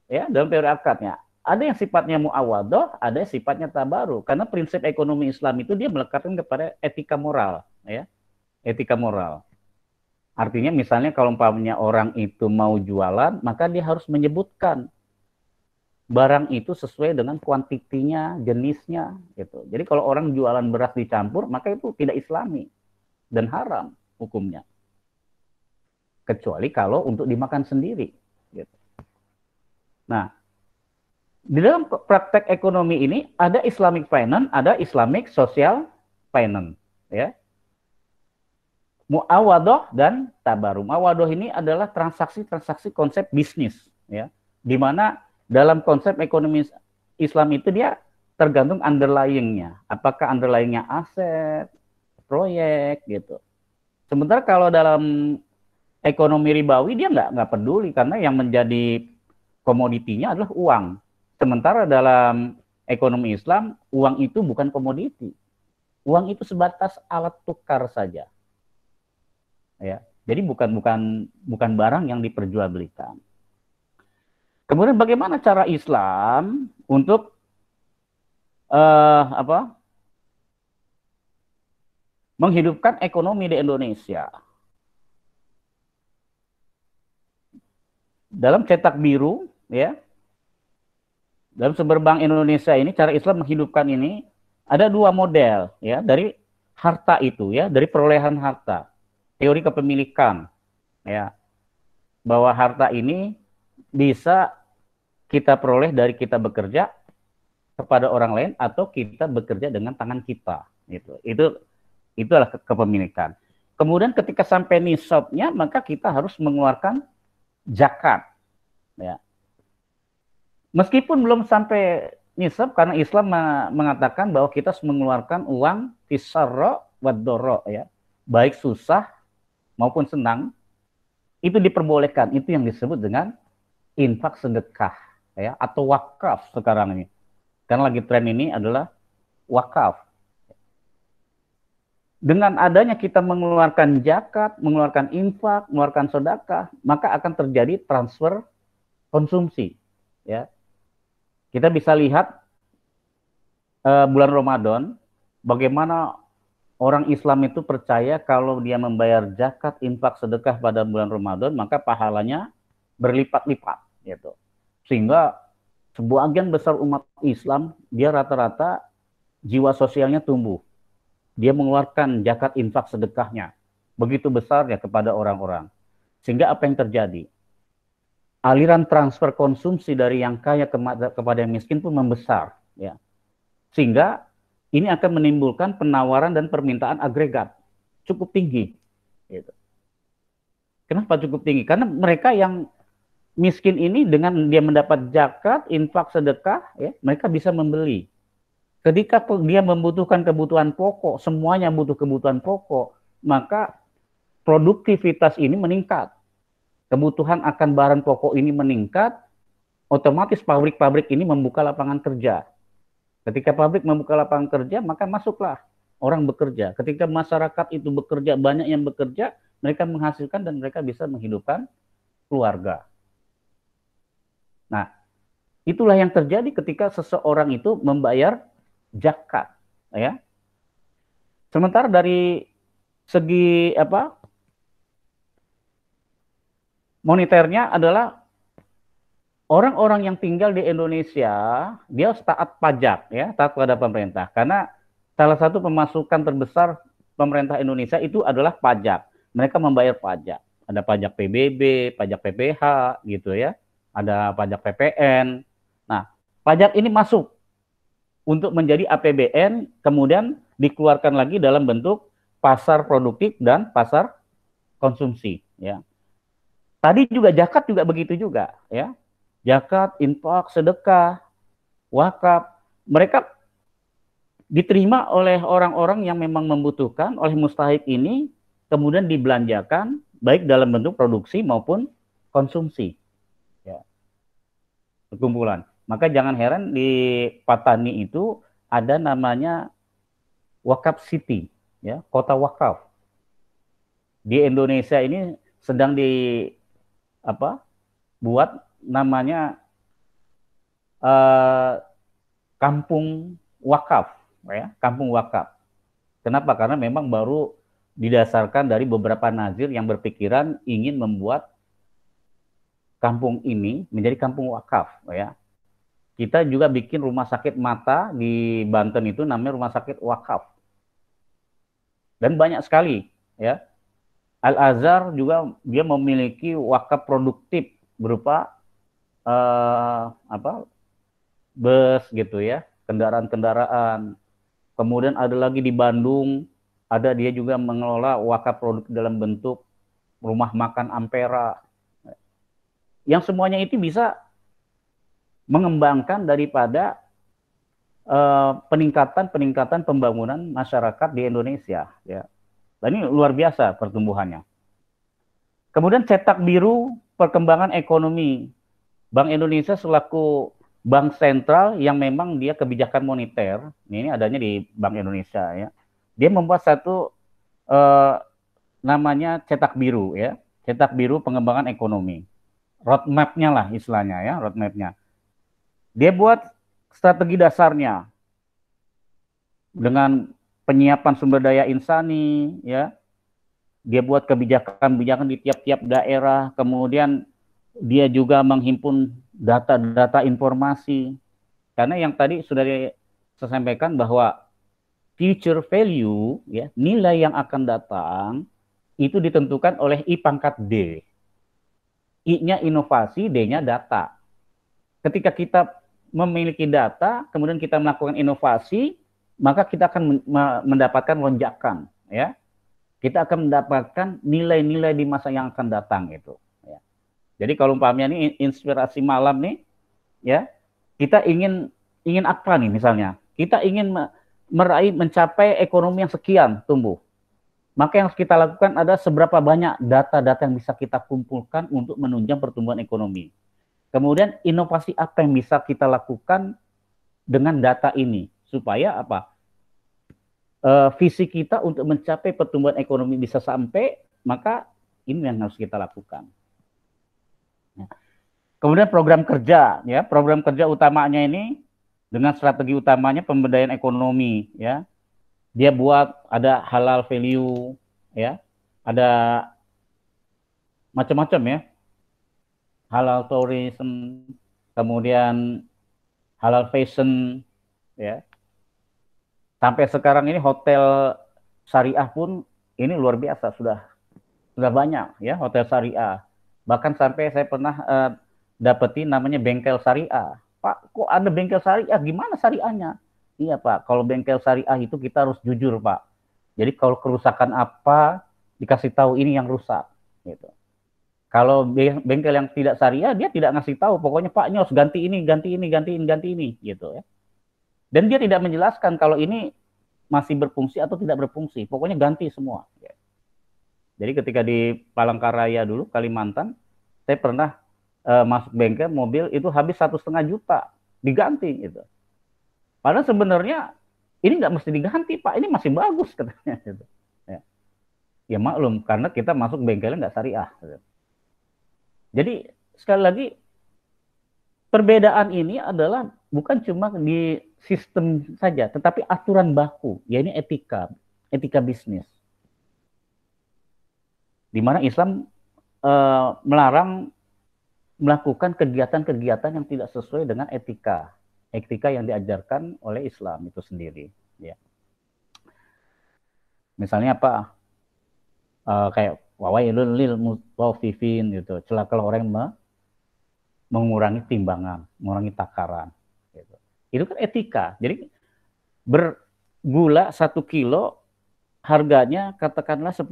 ya dalam teori akadnya. Ada yang sifatnya mu'awadoh, ada yang sifatnya tabaru. Karena prinsip ekonomi Islam itu dia melekatkan kepada etika moral ya. Etika moral. Artinya misalnya kalau umpamanya orang itu mau jualan, maka dia harus menyebutkan barang itu sesuai dengan kuantitinya, jenisnya gitu. Jadi kalau orang jualan beras dicampur, maka itu tidak islami dan haram hukumnya. Kecuali kalau untuk dimakan sendiri gitu. Nah, di dalam praktek ekonomi ini ada Islamic finance, ada Islamic social finance ya. Mu'awadoh dan tabaru. Mu'awadoh ini adalah transaksi-transaksi konsep bisnis ya. Di mana dalam konsep ekonomi Islam itu dia tergantung underlying-nya. Apakah underlying-nya aset, proyek gitu. Sementara kalau dalam ekonomi ribawi dia nggak peduli karena yang menjadi komoditinya adalah uang. Sementara dalam ekonomi Islam uang itu bukan komoditi. Uang itu sebatas alat tukar saja. Ya. Jadi bukan barang yang diperjualbelikan. Kemudian bagaimana cara Islam untuk menghidupkan ekonomi di Indonesia? Dalam cetak biru, ya, dalam sumber bank Indonesia ini cara Islam menghidupkan ini ada dua model, ya, dari harta itu, ya, dari perolehan harta, teori kepemilikan, ya, bahwa harta ini bisa kita peroleh dari kita bekerja kepada orang lain atau kita bekerja dengan tangan kita, gitu. Itu adalah kepemilikan. Kemudian ketika sampai nisabnya maka kita harus mengeluarkan zakat, ya. Meskipun belum sampai nisab karena Islam mengatakan bahwa kita harus mengeluarkan uang fisarra wad-dharra, ya. Baik susah maupun senang itu diperbolehkan. Itu yang disebut dengan infak sedekah, ya, atau wakaf sekarang ini. Karena lagi tren ini adalah wakaf. Dengan adanya kita mengeluarkan zakat, mengeluarkan infak, mengeluarkan sedekah, maka akan terjadi transfer konsumsi. Ya, kita bisa lihat bulan Ramadan, bagaimana orang Islam itu percaya kalau dia membayar zakat, infak, sedekah pada bulan Ramadan, maka pahalanya berlipat-lipat, gitu. Sehingga sebagian besar umat Islam, dia rata-rata jiwa sosialnya tumbuh. Dia mengeluarkan zakat, infak, sedekahnya begitu besar ya kepada orang-orang. Sehingga apa yang terjadi? Aliran transfer konsumsi dari yang kaya kepada yang miskin pun membesar, ya. Sehingga ini akan menimbulkan penawaran dan permintaan agregat cukup tinggi. Gitu. Kenapa cukup tinggi? Karena mereka yang miskin ini dengan dia mendapat zakat, infak, sedekah, ya, mereka bisa membeli. Ketika dia membutuhkan kebutuhan pokok, semuanya butuh kebutuhan pokok, maka produktivitas ini meningkat. Kebutuhan akan barang pokok ini meningkat, otomatis pabrik-pabrik ini membuka lapangan kerja. Ketika pabrik membuka lapangan kerja, maka masuklah orang bekerja. Ketika masyarakat itu bekerja, banyak yang bekerja, mereka menghasilkan dan mereka bisa menghidupkan keluarga. Nah, itulah yang terjadi ketika seseorang itu membayar zakat, ya. Sementara dari segi moneternya adalah orang-orang yang tinggal di Indonesia, dia taat pajak, ya, taat pada pemerintah. Karena salah satu pemasukan terbesar pemerintah Indonesia itu adalah pajak. Mereka membayar pajak. Ada pajak PBB, pajak PPH, gitu ya. Ada pajak PPN. Nah, pajak ini masuk untuk menjadi APBN, kemudian dikeluarkan lagi dalam bentuk pasar produktif dan pasar konsumsi, ya. Tadi juga zakat juga begitu juga, ya. Zakat, infak, sedekah, wakaf, mereka diterima oleh orang-orang yang memang membutuhkan, oleh mustahik ini, kemudian dibelanjakan, baik dalam bentuk produksi maupun konsumsi. Ya. Perkumpulan. Maka jangan heran di Patani itu ada namanya Wakaf City, ya, kota wakaf. Di Indonesia ini sedang buat namanya kampung wakaf, ya, kampung wakaf. Kenapa? Karena memang baru didasarkan dari beberapa nazir yang berpikiran ingin membuat kampung ini menjadi kampung wakaf, ya. Kita juga bikin rumah sakit mata di Banten itu namanya rumah sakit wakaf. Dan banyak sekali, ya. Al-Azhar juga dia memiliki wakaf produktif berupa bus gitu ya, kendaraan-kendaraan. Kemudian ada lagi di Bandung, ada dia juga mengelola wakaf produk dalam bentuk rumah makan Ampera. Yang semuanya itu bisa mengembangkan daripada peningkatan pembangunan masyarakat di Indonesia, ya. Dan ini luar biasa pertumbuhannya. Kemudian cetak biru perkembangan ekonomi. Bank Indonesia selaku bank sentral yang memang dia kebijakan moneter, ini adanya di Bank Indonesia, ya. Dia membuat satu namanya cetak biru, ya. Cetak biru pengembangan ekonomi. Roadmap-nya lah istilahnya, ya, roadmap-nya. Dia buat strategi dasarnya dengan penyiapan sumber daya insani, ya. Dia buat kebijakan-kebijakan di tiap-tiap daerah, kemudian dia juga menghimpun data-data informasi. Karena yang tadi sudah saya sampaikan bahwa future value, ya, nilai yang akan datang itu ditentukan oleh I pangkat D. I-nya inovasi, D-nya data. Ketika kita memiliki data, kemudian kita melakukan inovasi, maka kita akan mendapatkan lonjakan, ya. Kita akan mendapatkan nilai-nilai di masa yang akan datang itu. Ya. Jadi kalau umpamanya ini inspirasi malam nih, ya, kita ingin apa nih misalnya? Kita ingin mencapai ekonomi yang sekian tumbuh. Maka yang harus kita lakukan ada seberapa banyak data-data yang bisa kita kumpulkan untuk menunjang pertumbuhan ekonomi. Kemudian inovasi apa yang bisa kita lakukan dengan data ini supaya apa? Visi kita untuk mencapai pertumbuhan ekonomi bisa sampai, maka ini yang harus kita lakukan. Ya. Kemudian program kerja, ya, program kerja utamanya ini dengan strategi utamanya pemberdayaan ekonomi, ya. Dia buat ada halal value, ya, ada macam-macam ya, halal tourism, kemudian halal fashion, ya. Sampai sekarang ini hotel syariah pun ini luar biasa, sudah banyak ya hotel syariah. Bahkan sampai saya pernah dapetin namanya bengkel syariah. Pak, kok ada bengkel syariah? Gimana syariahnya? Iya Pak, kalau bengkel syariah itu kita harus jujur Pak. Jadi kalau kerusakan apa dikasih tahu ini yang rusak, gitu. Kalau bengkel yang tidak syariah dia tidak ngasih tahu, pokoknya Pak ini harus ganti ini, ganti ini, ganti ini, ganti ini, gitu ya. Dan dia tidak menjelaskan kalau ini masih berfungsi atau tidak berfungsi, pokoknya ganti semua. Jadi ketika di Palangkaraya dulu Kalimantan, saya pernah masuk bengkel mobil itu habis 1,5 juta diganti gitu. Padahal sebenarnya ini nggak mesti diganti Pak, ini masih bagus katanya. Gitu. Ya maklum karena kita masuk bengkelnya nggak syariah. Gitu. Jadi sekali lagi perbedaan ini adalah bukan cuma di sistem saja, tetapi aturan baku, yaitu etika bisnis. Di mana Islam melarang melakukan kegiatan-kegiatan yang tidak sesuai dengan etika yang diajarkan oleh Islam itu sendiri. Ya. Misalnya apa? Kayak wawailul lil mutaffifin gitu, celakalah orang yang mengurangi timbangan, mengurangi takaran. Gitu. Itu kan etika. Jadi bergula 1 kilo harganya katakanlah 10.000,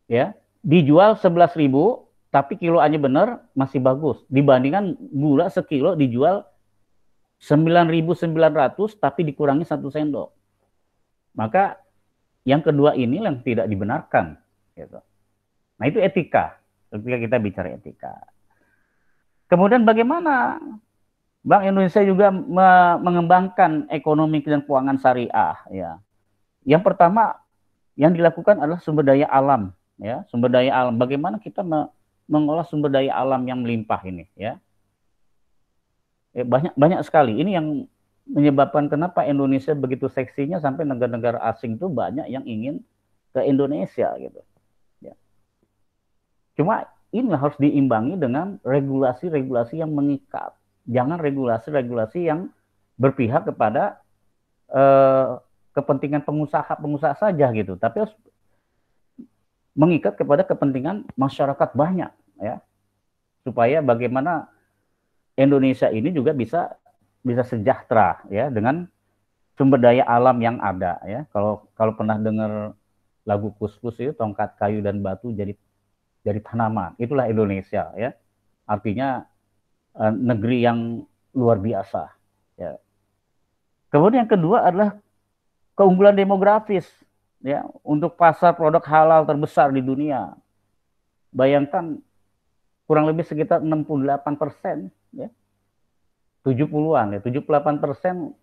ya dijual 11.000, tapi kiloannya benar masih bagus. Dibandingkan gula sekilo dijual 9.900 tapi dikurangi 1 sendok. Maka yang kedua ini yang tidak dibenarkan. Gitu. Nah itu etika. Ketika kita bicara etika. Kemudian bagaimana Bank Indonesia juga mengembangkan ekonomi dan keuangan syariah. Ya. Yang pertama yang dilakukan adalah sumber daya alam. Ya, sumber daya alam. Bagaimana kita mengolah sumber daya alam yang melimpah ini? Ya, banyak sekali. Ini yang menyebabkan kenapa Indonesia begitu seksinya sampai negara-negara asing itu banyak yang ingin ke Indonesia gitu. Ya. Cuma ini harus diimbangi dengan regulasi-regulasi yang mengikat. Jangan regulasi-regulasi yang berpihak kepada kepentingan pengusaha saja gitu. Tapi harus mengikat kepada kepentingan masyarakat banyak ya. Supaya bagaimana Indonesia ini juga bisa sejahtera ya dengan sumber daya alam yang ada ya. Kalau pernah dengar lagu Kus-Kus itu tongkat kayu dan batu jadi tanaman. Itulah Indonesia ya. Artinya negeri yang luar biasa ya. Kemudian yang kedua adalah keunggulan demografis ya untuk pasar produk halal terbesar di dunia. Bayangkan kurang lebih sekitar 68% ya. 70-an ya, 78%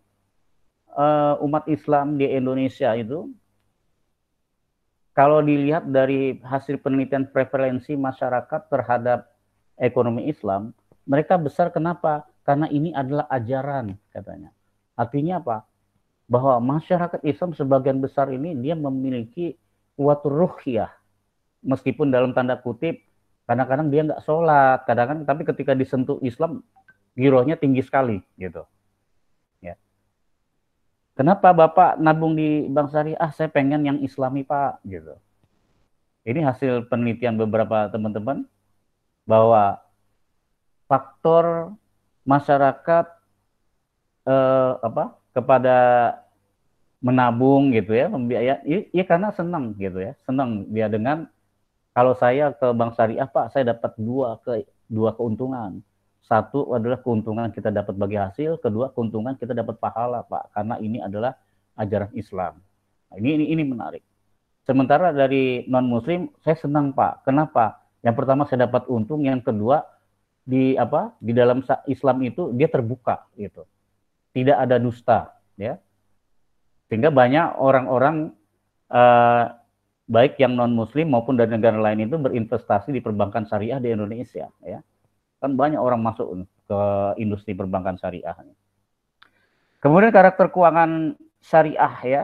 umat Islam di Indonesia itu kalau dilihat dari hasil penelitian prevalensi masyarakat terhadap ekonomi Islam, mereka besar kenapa? Karena ini adalah ajaran katanya. Artinya apa? Bahwa masyarakat Islam sebagian besar ini dia memiliki quwwatur ruhiyah. Meskipun dalam tanda kutip kadang-kadang dia nggak sholat, kadang-kadang tapi ketika disentuh Islam girohnya tinggi sekali gitu. Ya. Kenapa Bapak nabung di bank syariah? Saya pengen yang Islami Pak gitu. Ini hasil penelitian beberapa teman-teman bahwa faktor masyarakat kepada menabung gitu ya, membiayai ya karena senang gitu ya, senang dia dengan kalau saya ke bank syariah Pak, saya dapat dua keuntungan. Satu adalah keuntungan kita dapat bagi hasil, kedua keuntungan kita dapat pahala Pak, karena ini adalah ajaran Islam. Nah, ini menarik. Sementara dari non Muslim saya senang Pak, kenapa? Yang pertama saya dapat untung, yang kedua di dalam Islam itu dia terbuka gitu. Tidak ada dusta ya. Sehingga banyak orang-orang baik yang non muslim maupun dari negara lain itu berinvestasi di perbankan syariah di Indonesia ya. Kan banyak orang masuk ke industri perbankan syariah. Kemudian karakter keuangan syariah ya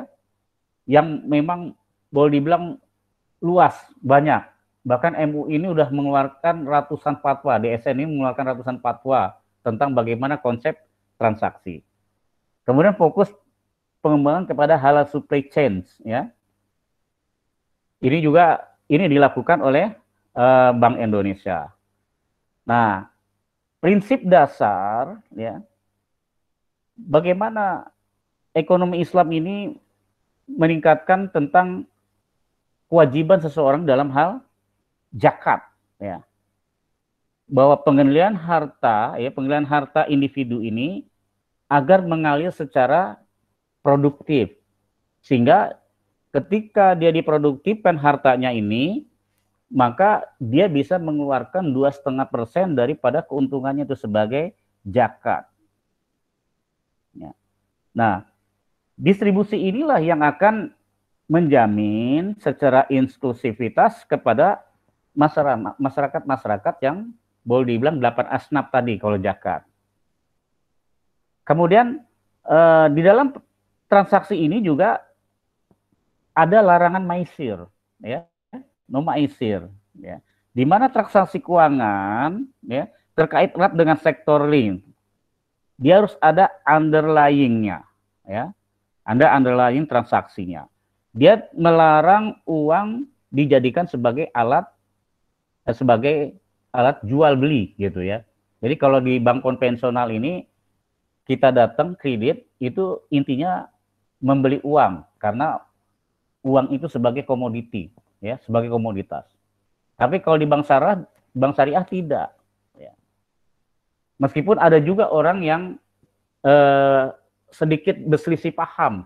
yang memang boleh dibilang luas, banyak. Bahkan MUI ini sudah mengeluarkan ratusan fatwa, DSN ini mengeluarkan ratusan fatwa tentang bagaimana konsep transaksi. Kemudian fokus pengembangan kepada halal supply chain ya. Ini juga dilakukan oleh Bank Indonesia. Nah, prinsip dasar ya bagaimana ekonomi Islam ini meningkatkan tentang kewajiban seseorang dalam hal zakat ya. Bahwa pengendalian harta individu ini agar mengalir secara produktif. Sehingga ketika dia diproduktifkan hartanya ini, maka dia bisa mengeluarkan 2,5% daripada keuntungannya itu sebagai zakat. Ya. Nah, distribusi inilah yang akan menjamin secara inklusivitas kepada masyarakat yang boleh dibilang 8 asnaf tadi kalau zakat. Kemudian di dalam transaksi ini juga ada larangan maisir, ya, no maisir, ya, di mana transaksi keuangan, ya, terkait erat dengan sektor real, dia harus ada underlying-nya, ya, ada underlying transaksinya. Dia melarang uang dijadikan sebagai alat jual beli, gitu ya. Jadi kalau di bank konvensional ini kita datang kredit itu intinya membeli uang karena uang itu sebagai komoditi ya, sebagai komoditas. Tapi kalau di bank syariah tidak ya. Meskipun ada juga orang yang sedikit berselisih paham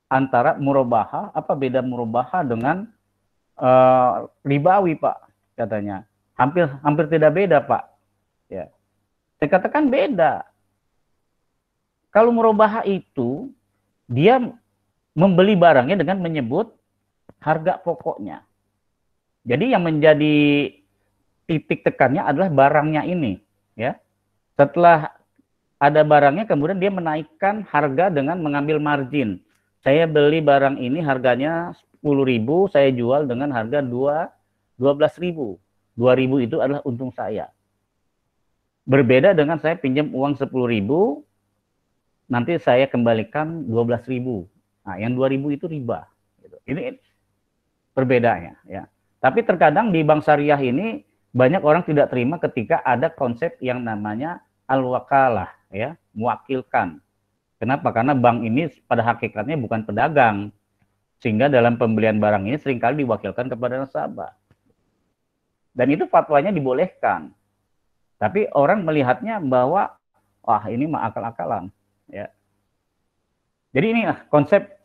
antara murabahah, apa beda murabahah dengan ribawi, Pak, katanya. Hampir tidak beda, Pak. Ya. Saya katakan beda. Kalau murabahah itu dia membeli barangnya dengan menyebut harga pokoknya. Jadi yang menjadi titik tekannya adalah barangnya ini, ya. Setelah ada barangnya, kemudian dia menaikkan harga dengan mengambil margin. Saya beli barang ini harganya 10.000, saya jual dengan harga 12.000. 2.000 itu adalah untung saya. Berbeda dengan saya pinjam uang 10.000, nanti saya kembalikan 12.000. Nah, yang 2.000 itu riba. Ini perbedaannya, ya. Tapi terkadang di bank syariah ini banyak orang tidak terima ketika ada konsep yang namanya al-wakalah, ya, mewakilkan. Kenapa? Karena bank ini pada hakikatnya bukan pedagang, sehingga dalam pembelian barang ini seringkali diwakilkan kepada nasabah. Dan itu fatwanya dibolehkan. Tapi orang melihatnya bahwa wah ini mah akal-akalan, ya. Jadi ini konsep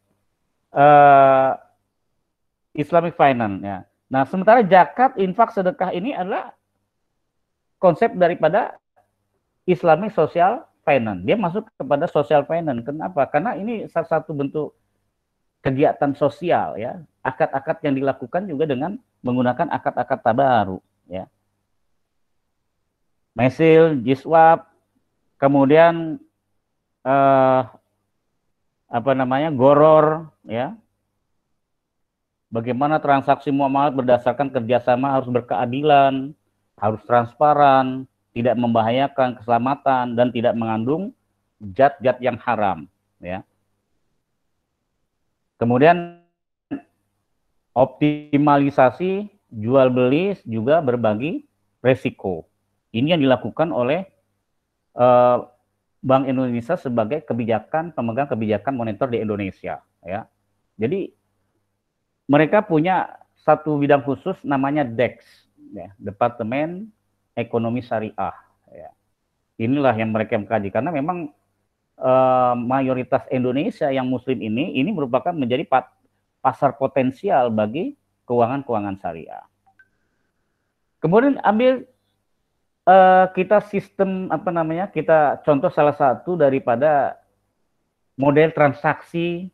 Islamic finance, ya. Nah, sementara zakat, infak, sedekah ini adalah konsep daripada Islamic social finance. Dia masuk kepada social finance. Kenapa? Karena ini salah satu bentuk kegiatan sosial, ya. Akad-akad yang dilakukan juga dengan menggunakan akad-akad tabaru, ya. Mesil, jiswab, kemudian goror, ya. Bagaimana transaksi muamalah berdasarkan kerjasama harus berkeadilan, harus transparan, tidak membahayakan keselamatan, dan tidak mengandung zat-zat yang haram. Ya. Kemudian optimalisasi jual beli juga berbagi resiko. Ini yang dilakukan oleh Bank Indonesia sebagai pemegang kebijakan moneter di Indonesia. Ya. Jadi mereka punya satu bidang khusus namanya DEX, ya, Departemen Ekonomi Syariah. Ya. Inilah yang mereka mengkaji karena memang mayoritas Indonesia yang Muslim ini merupakan menjadi pasar potensial bagi keuangan syariah. Kemudian ambil kita sistem apa namanya? Kita contoh salah satu daripada model transaksi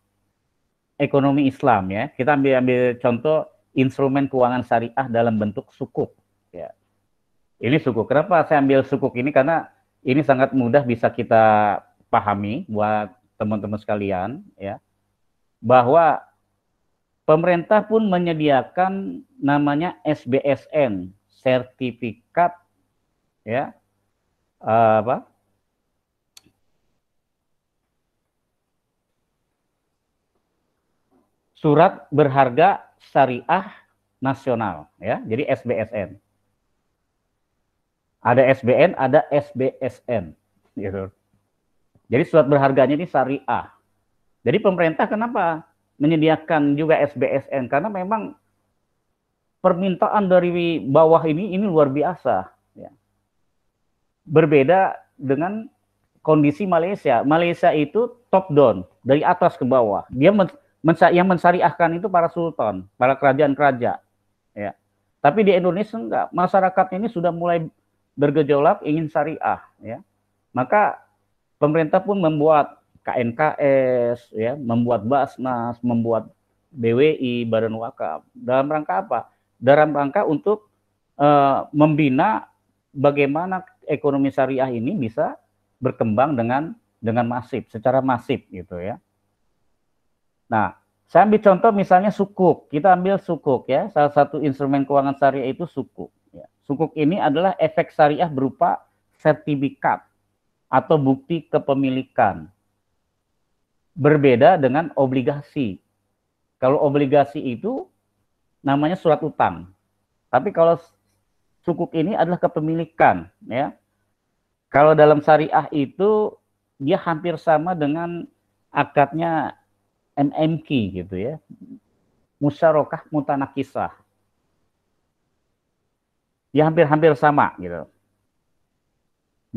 ekonomi Islam ya. Kita ambil contoh instrumen keuangan syariah dalam bentuk sukuk. Ya. Ini sukuk. Kenapa saya ambil sukuk ini? Karena ini sangat mudah bisa kita pahami buat teman-teman sekalian ya, bahwa pemerintah pun menyediakan namanya SBSN, sertifikat ya apa? Surat berharga syariah nasional ya. Jadi SBSN. Ada SBN, ada SBSN gitu. Jadi surat berharganya ini syariah. Jadi pemerintah kenapa menyediakan juga SBSN? Karena memang permintaan dari bawah ini luar biasa. Ya. Berbeda dengan kondisi Malaysia. Malaysia itu top down, dari atas ke bawah. Dia yang mensyariahkan itu para sultan, para kerajaan-kerajaan. Ya. Tapi di Indonesia enggak. Masyarakat ini sudah mulai bergejolak ingin syariah. Ya. Maka pemerintah pun membuat KNKS, ya, membuat Basnas, membuat BWI, Badan Wakaf. Dalam rangka apa? Dalam rangka untuk membina bagaimana ekonomi syariah ini bisa berkembang dengan masif, secara masif gitu ya. Nah, saya ambil contoh misalnya sukuk. Kita ambil sukuk ya, salah satu instrumen keuangan syariah itu sukuk. Ya. Sukuk ini adalah efek syariah berupa sertifikat atau bukti kepemilikan. Berbeda dengan obligasi. Kalau obligasi itu namanya surat utang. Tapi kalau sukuk ini adalah kepemilikan, ya. Kalau dalam syariah itu dia hampir sama dengan akadnya MMQ gitu ya. Musyarakah mutanakisah. Ya hampir-hampir sama gitu.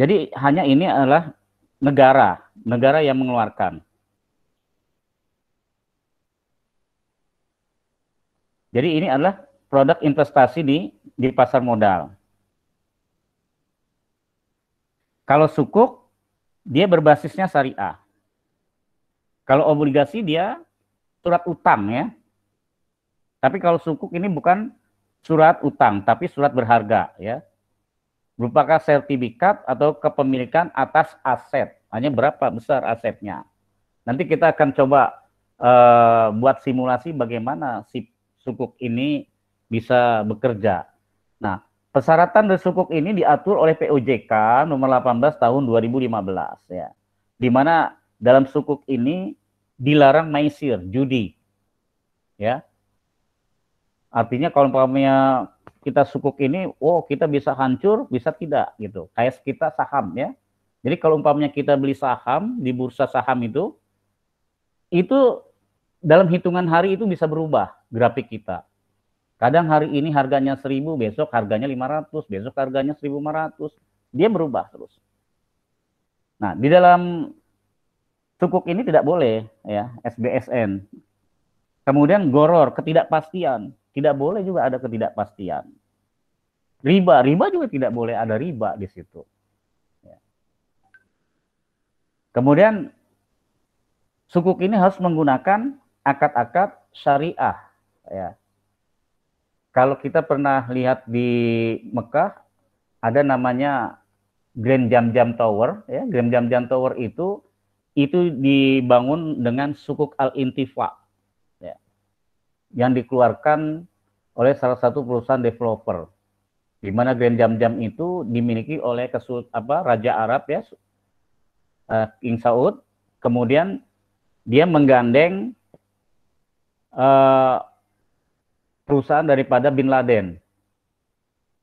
Jadi hanya ini adalah negara yang mengeluarkan. Jadi ini adalah produk investasi di pasar modal. Kalau sukuk, dia berbasisnya syariah. Kalau obligasi dia surat utang ya. Tapi kalau sukuk ini bukan surat utang, tapi surat berharga ya. Merupakan sertifikat atau kepemilikan atas aset. Hanya berapa besar asetnya. Nanti kita akan coba buat simulasi bagaimana si sukuk ini bisa bekerja. Nah, persyaratan dari sukuk ini diatur oleh POJK nomor 18 tahun 2015 ya. Di mana dalam sukuk ini dilarang maisir, judi. Ya. Artinya kalau umpamanya kita sukuk ini, oh kita bisa hancur, bisa tidak gitu. Kayak kita saham ya. Jadi kalau umpamanya kita beli saham di bursa saham itu dalam hitungan hari itu bisa berubah grafik kita. Kadang hari ini harganya 1.000, besok harganya 500, besok harganya 1.500. Dia berubah terus. Nah, di dalam sukuk ini tidak boleh ya, SBSN. Kemudian goror, ketidakpastian. Tidak boleh juga ada ketidakpastian. Riba juga tidak boleh ada riba di situ. Ya. Kemudian sukuk ini harus menggunakan akad-akad syariah. Ya. Kalau kita pernah lihat di Mekah, ada namanya Grand Jam-Jam Tower. Ya. Grand Jam-Jam Tower itu dibangun dengan sukuk al-intifa. Ya. Yang dikeluarkan oleh salah satu perusahaan developer. Di mana Grand Jam-Jam itu dimiliki oleh Raja Arab ya, King Saud. Kemudian dia menggandeng perusahaan daripada Bin Laden.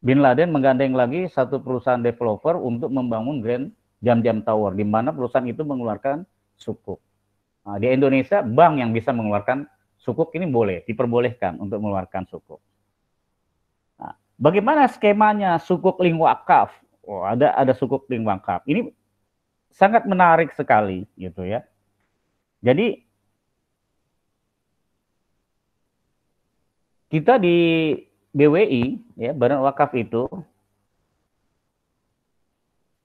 Bin Laden menggandeng lagi satu perusahaan developer untuk membangun Grand Jam-Jam Tower, di mana perusahaan itu mengeluarkan sukuk. Nah, di Indonesia bank yang bisa mengeluarkan sukuk ini boleh, diperbolehkan untuk mengeluarkan sukuk. Nah, bagaimana skemanya sukuk link wakaf? Oh, ada sukuk link wakaf. Ini sangat menarik sekali gitu ya. Jadi kita BWI, ya, Badan Wakaf itu,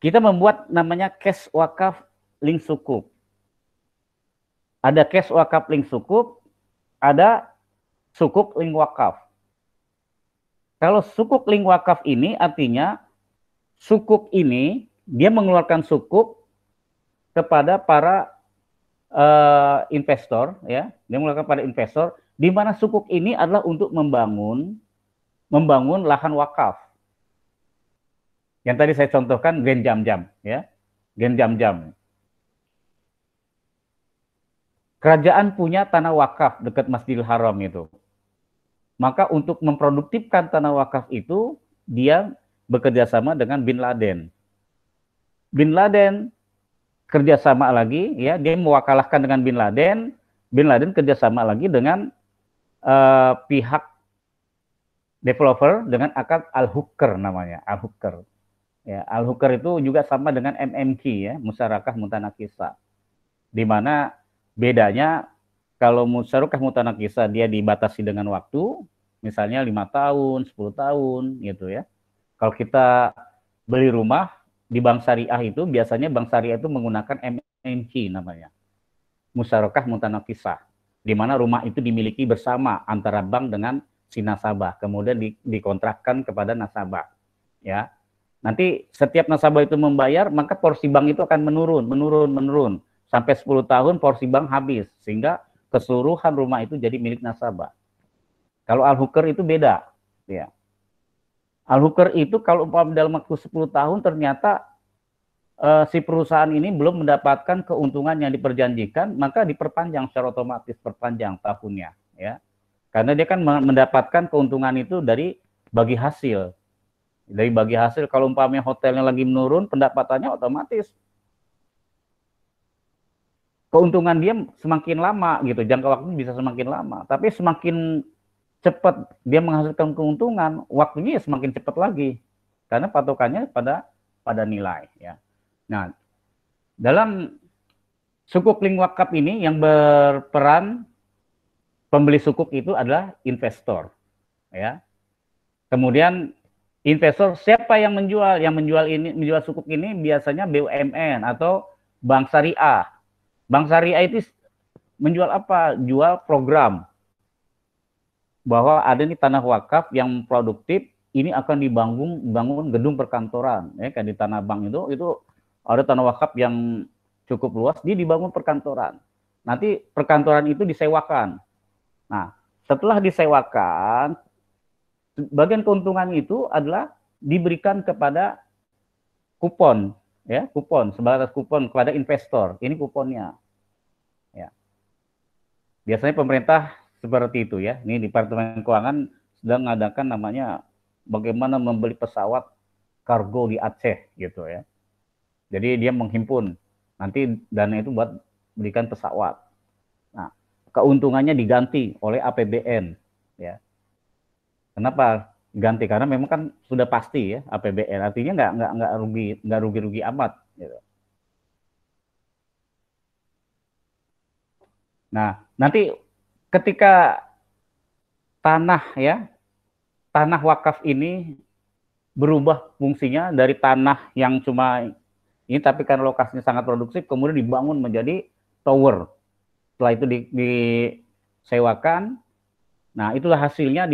kita membuat namanya cash wakaf link sukuk. Ada cash wakaf link sukuk, ada sukuk link wakaf. Kalau sukuk link wakaf ini artinya sukuk ini dia mengeluarkan sukuk kepada para investor, ya, dia mengeluarkan pada investor, di mana sukuk ini adalah untuk membangun lahan wakaf. Yang tadi saya contohkan Gen Jam-Jam, ya, Gen Jam-Jam. Kerajaan punya tanah wakaf dekat Masjidil Haram itu. Maka untuk memproduktifkan tanah wakaf itu, dia bekerja sama dengan Bin Laden. Bin Laden kerjasama lagi, ya, dia mewakalahkan dengan Bin Laden. Bin Laden kerjasama lagi dengan pihak developer dengan akad Al-Hooker namanya, Al-Hooker. Ya, Al-Hooker itu juga sama dengan MMQ, ya, Musyarakah Mutanakisah. Di mana bedanya kalau musyarakah mutanakisah dia dibatasi dengan waktu, misalnya 5 tahun, 10 tahun gitu ya. Kalau kita beli rumah di bank syariah itu biasanya bank syariah itu menggunakan MMQ namanya. Musyarakah mutanakisah, di mana rumah itu dimiliki bersama antara bank dengan si nasabah, kemudian dikontrakkan kepada nasabah, ya. Nanti setiap nasabah itu membayar, maka porsi bank itu akan menurun. Sampai 10 tahun porsi bank habis, sehingga keseluruhan rumah itu jadi milik nasabah. Kalau Al-Hooker itu beda. Ya. Al-Hooker itu kalau dalam waktu 10 tahun ternyata si perusahaan ini belum mendapatkan keuntungan yang diperjanjikan, maka diperpanjang secara otomatis, perpanjang tahunnya. Ya. Karena dia kan mendapatkan keuntungan itu dari bagi hasil. Dari bagi hasil, kalau umpamanya hotelnya lagi menurun, pendapatannya otomatis keuntungan dia semakin lama gitu, jangka waktu bisa semakin lama. Tapi semakin cepat dia menghasilkan keuntungan, waktunya ya semakin cepat lagi, karena patokannya pada nilai. Ya. Nah, dalam sukuk link wakaf ini yang berperan pembeli sukuk itu adalah investor. Ya. Kemudian investor siapa yang menjual? Yang menjual sukuk ini biasanya BUMN atau bank syariah. Bank syariah itu menjual apa? Jual program bahwa ada nih tanah wakaf yang produktif, ini akan dibangun gedung perkantoran, ya kan, di tanah bank itu ada tanah wakaf yang cukup luas, dia dibangun perkantoran. Nanti perkantoran itu disewakan. Nah, setelah disewakan, bagian keuntungan itu adalah diberikan kepada kupon, ya, kupon sebatas kupon kepada investor. Ini kuponnya. Ya. Biasanya pemerintah seperti itu, ya. Ini Departemen Keuangan sedang mengadakan namanya bagaimana membeli pesawat kargo di Aceh gitu ya. Jadi dia menghimpun nanti dana itu buat belikan pesawat. Nah, keuntungannya diganti oleh APBN, ya. Kenapa ganti? Karena memang kan sudah pasti, ya, APBN, artinya nggak rugi amat. Gitu. Nah, nanti ketika tanah wakaf ini berubah fungsinya dari tanah yang cuma ini, tapi karena lokasinya sangat produktif, kemudian dibangun menjadi tower. Setelah itu disewakan, nah itulah hasilnya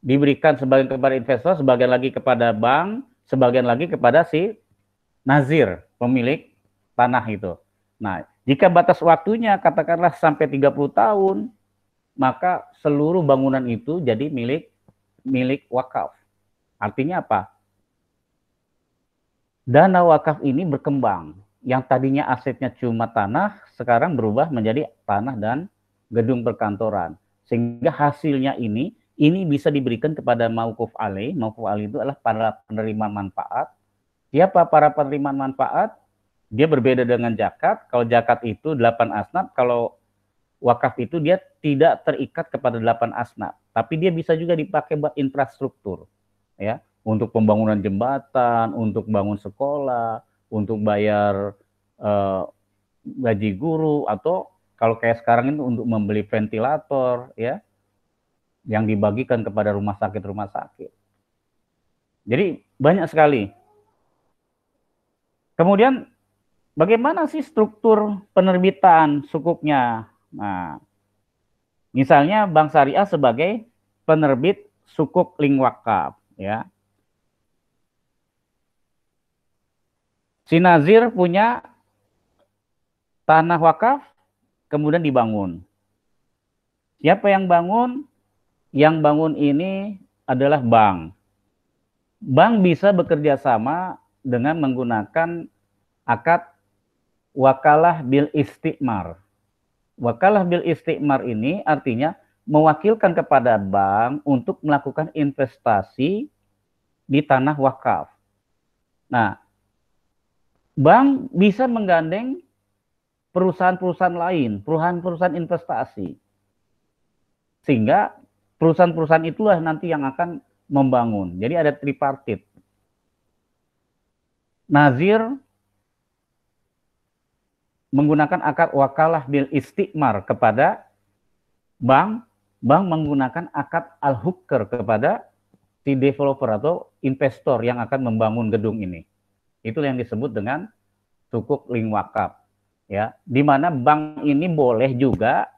diberikan sebagian kepada investor, sebagian lagi kepada bank, sebagian lagi kepada si nazir, pemilik tanah itu. Nah, jika batas waktunya katakanlah sampai 30 tahun, maka seluruh bangunan itu jadi milik wakaf. Artinya apa? Dana wakaf ini berkembang. Yang tadinya asetnya cuma tanah, sekarang berubah menjadi tanah dan gedung perkantoran. Sehingga hasilnya ini bisa diberikan kepada mauquf alaih. Mauquf alaih itu adalah para penerima manfaat. Siapa para penerima manfaat? Dia berbeda dengan zakat. Kalau zakat itu 8 asnaf, kalau wakaf itu dia tidak terikat kepada 8 asnaf. Tapi dia bisa juga dipakai buat infrastruktur. Ya, untuk pembangunan jembatan, untuk bangun sekolah, untuk bayar gaji guru, atau kalau kayak sekarang itu untuk membeli ventilator, ya. yang dibagikan kepada rumah sakit. Jadi banyak sekali. Kemudian bagaimana sih struktur penerbitan sukuknya? Nah, misalnya Bank Syariah sebagai penerbit sukuk link wakaf, ya. Si Nazir punya tanah wakaf, kemudian dibangun. Siapa yang bangun? Yang bangun ini adalah bank. Bank bisa bekerja sama dengan menggunakan akad wakalah bil istikmar. Wakalah bil istikmar ini artinya mewakilkan kepada bank untuk melakukan investasi di tanah wakaf. Nah, bank bisa menggandeng perusahaan-perusahaan lain, perusahaan-perusahaan investasi. Sehingga perusahaan-perusahaan itulah nanti yang akan membangun. Jadi ada tripartit. Nazir menggunakan akad wakalah bil istikmar kepada bank, bank menggunakan akad al-hukr kepada si developer atau investor yang akan membangun gedung ini. Itu yang disebut dengan sukuk link wakaf. Ya, di mana bank ini boleh juga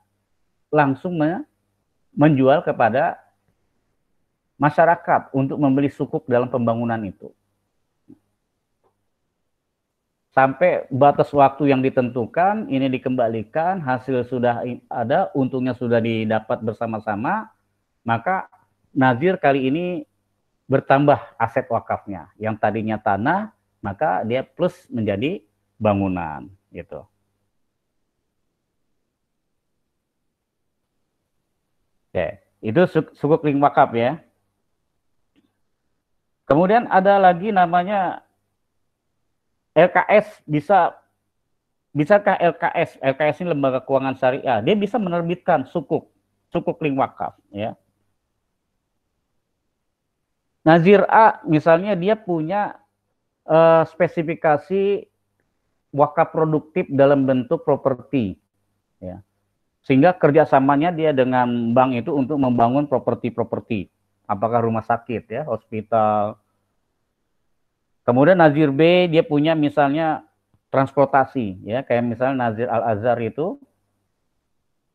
langsung menjual kepada masyarakat untuk membeli sukuk dalam pembangunan itu. Sampai batas waktu yang ditentukan, ini dikembalikan, hasil sudah ada, untungnya sudah didapat bersama-sama, maka Nazir kali ini bertambah aset wakafnya. Yang tadinya tanah, maka dia plus menjadi bangunan. Gitu. Oke, itu sukuk link wakaf ya. Kemudian ada lagi namanya LKS. Bisakah LKS ini lembaga keuangan syariah, dia bisa menerbitkan sukuk link wakaf ya. Nazir A misalnya dia punya spesifikasi wakaf produktif dalam bentuk properti ya. Sehingga kerjasamanya dia dengan bank itu untuk membangun properti, apakah rumah sakit ya, hospital. Kemudian Nazir B dia punya misalnya transportasi ya, kayak misalnya Nazir Al-Azhar itu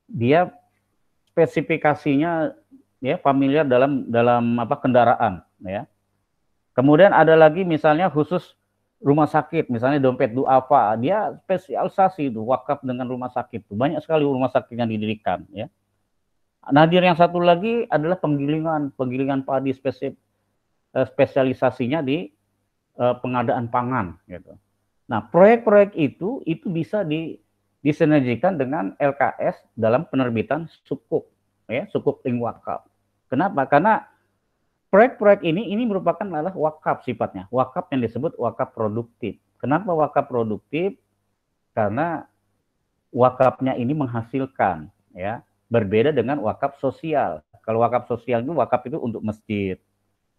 dia spesifikasinya ya familiar dalam apa kendaraan ya. Kemudian ada lagi misalnya khusus rumah sakit, misalnya dompet duafa, dia spesialisasi itu wakaf dengan rumah sakit. Banyak sekali rumah sakit yang didirikan ya. Nadir yang satu lagi adalah penggilingan padi spesialisasinya di pengadaan pangan gitu. Nah, proyek-proyek itu bisa disinergikan dengan LKS dalam penerbitan sukuk ya, sukuk link wakaf. Kenapa? Karena proyek-proyek ini merupakan adalah wakaf sifatnya, wakaf yang disebut wakaf produktif. Kenapa wakaf produktif? Karena wakafnya ini menghasilkan ya, berbeda dengan wakaf sosial. Kalau wakaf sosial itu wakaf itu untuk masjid,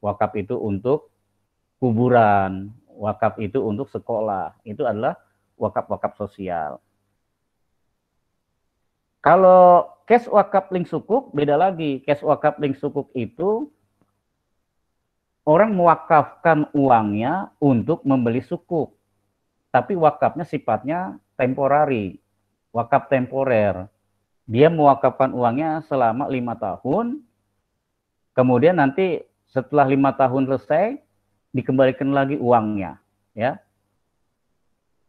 wakaf itu untuk kuburan, wakaf itu untuk sekolah. Itu adalah wakaf-wakaf sosial. Kalau cash wakaf link sukuk beda lagi. Cash wakaf link sukuk itu orang mewakafkan uangnya untuk membeli sukuk. Tapi wakafnya sifatnya temporari, wakaf temporer. Dia mewakafkan uangnya selama 5 tahun, kemudian nanti setelah 5 tahun selesai, dikembalikan lagi uangnya, ya.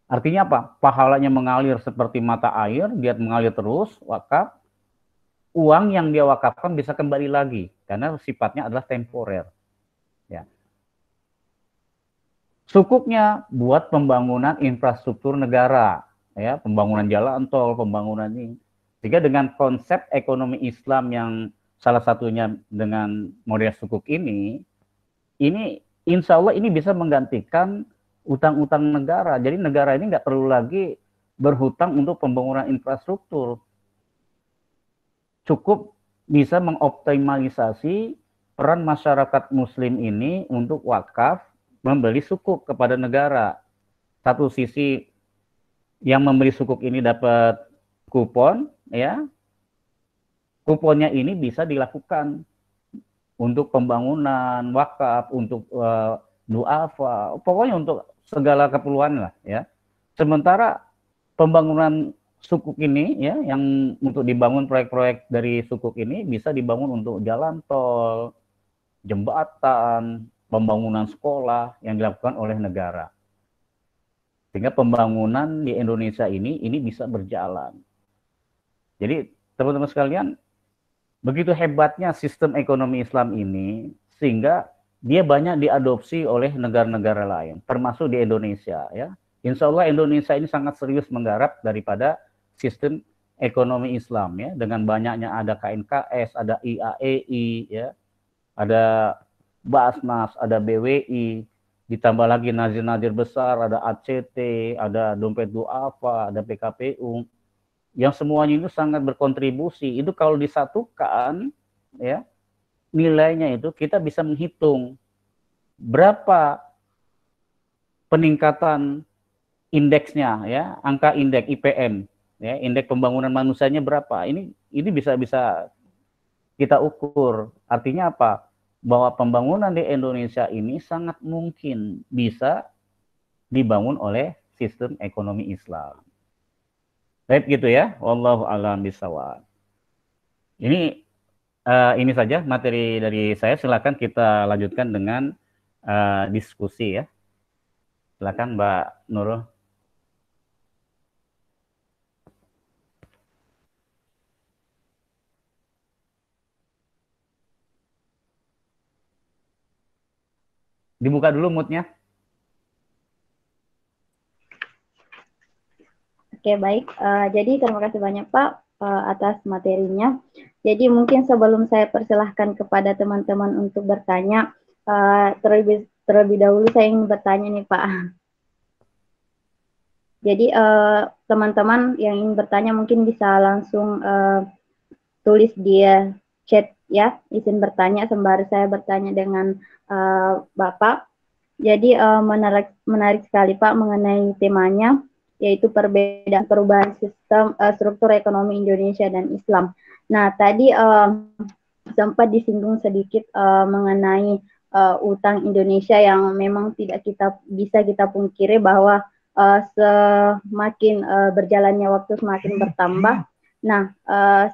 Artinya apa? Pahalanya mengalir seperti mata air, dia mengalir terus, wakaf. Uang yang dia wakafkan bisa kembali lagi, karena sifatnya adalah temporer. Ya. Sukuknya buat pembangunan infrastruktur negara, ya, pembangunan jalan tol, pembangunan ini. Sehingga dengan konsep ekonomi Islam yang salah satunya dengan model sukuk ini insya Allah ini bisa menggantikan utang-utang negara. Jadi negara ini nggak perlu lagi berhutang untuk pembangunan infrastruktur. Cukup bisa mengoptimalisasi peran masyarakat muslim ini untuk wakaf membeli sukuk kepada negara. Satu sisi yang membeli sukuk ini dapat kupon, ya. Kuponnya ini bisa dilakukan untuk pembangunan, wakaf, untuk duafa, pokoknya untuk segala keperluan lah ya. Sementara pembangunan sukuk ini ya, yang untuk dibangun proyek-proyek dari sukuk ini bisa dibangun untuk jalan tol, jembatan, pembangunan sekolah yang dilakukan oleh negara. Sehingga pembangunan di Indonesia ini bisa berjalan. Jadi teman-teman sekalian, begitu hebatnya sistem ekonomi Islam ini, sehingga dia banyak diadopsi oleh negara-negara lain, termasuk di Indonesia. Ya, Insya Allah Indonesia ini sangat serius menggarap daripada sistem ekonomi Islam ya, dengan banyaknya ada KNKS, ada IAEI, ya, ada Basnas, ada BWI, ditambah lagi nazir-nazir besar, ada ACT, ada Dompet Duafa, ada PKPU, yang semuanya itu sangat berkontribusi. Itu kalau disatukan, ya, nilainya itu kita bisa menghitung berapa peningkatan indeksnya, ya, angka indeks IPM, ya, indeks pembangunan manusianya berapa. Ini bisa kita ukur. Artinya apa? Bahwa pembangunan di Indonesia ini sangat mungkin bisa dibangun oleh sistem ekonomi Islam. Baik gitu ya. Wallahu a'lam bishawab. Ini saja materi dari saya. Silakan kita lanjutkan dengan diskusi ya. Silakan Mbak Nurul. Dibuka dulu moodnya. Oke, baik. Jadi terima kasih banyak Pak atas materinya. Jadi mungkin sebelum saya persilahkan kepada teman-teman untuk bertanya, terlebih dahulu saya ingin bertanya nih Pak. Jadi teman-teman yang ingin bertanya mungkin bisa langsung tulis di chat ya, izin bertanya sembari saya bertanya dengan Bapak. Jadi menarik sekali Pak mengenai temanya, yaitu perubahan sistem struktur ekonomi Indonesia dan Islam. Nah, tadi sempat disinggung sedikit mengenai utang Indonesia yang memang tidak bisa kita pungkiri bahwa semakin berjalannya waktu semakin bertambah. Nah,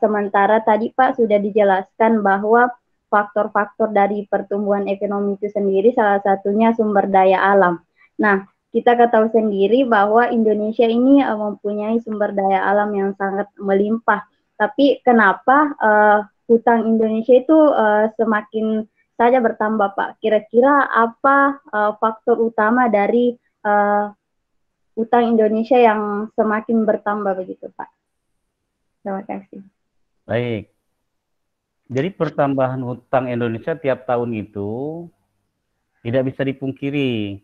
sementara tadi Pak sudah dijelaskan bahwa faktor-faktor dari pertumbuhan ekonomi itu sendiri salah satunya sumber daya alam. Nah, kita ketahui sendiri bahwa Indonesia ini mempunyai sumber daya alam yang sangat melimpah. Tapi kenapa hutang Indonesia itu semakin saja bertambah, Pak? Kira-kira apa faktor utama dari hutang Indonesia yang semakin bertambah begitu, Pak? Terima kasih. Baik. Jadi pertambahan hutang Indonesia tiap tahun itu tidak bisa dipungkiri.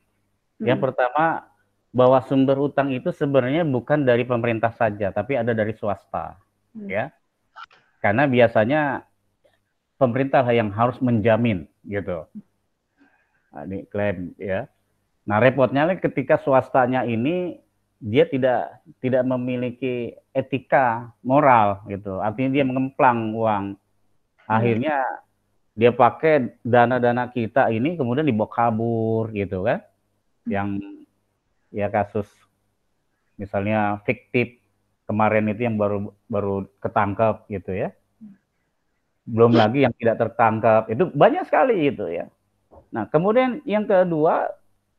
Yang pertama, bahwa sumber hutang itu sebenarnya bukan dari pemerintah saja, tapi ada dari swasta, ya. Karena biasanya pemerintah yang harus menjamin, gitu. Nah, ini klaim, ya. Nah, repotnya ketika swastanya ini dia tidak memiliki etika moral, gitu. Artinya dia mengemplang uang. Akhirnya dia pakai dana-dana kita ini kemudian dibawa kabur gitu kan. Yang ya kasus misalnya fiktif kemarin itu yang baru ketangkap gitu ya. Belum lagi yang tidak tertangkap. Itu banyak sekali itu ya. Nah, kemudian yang kedua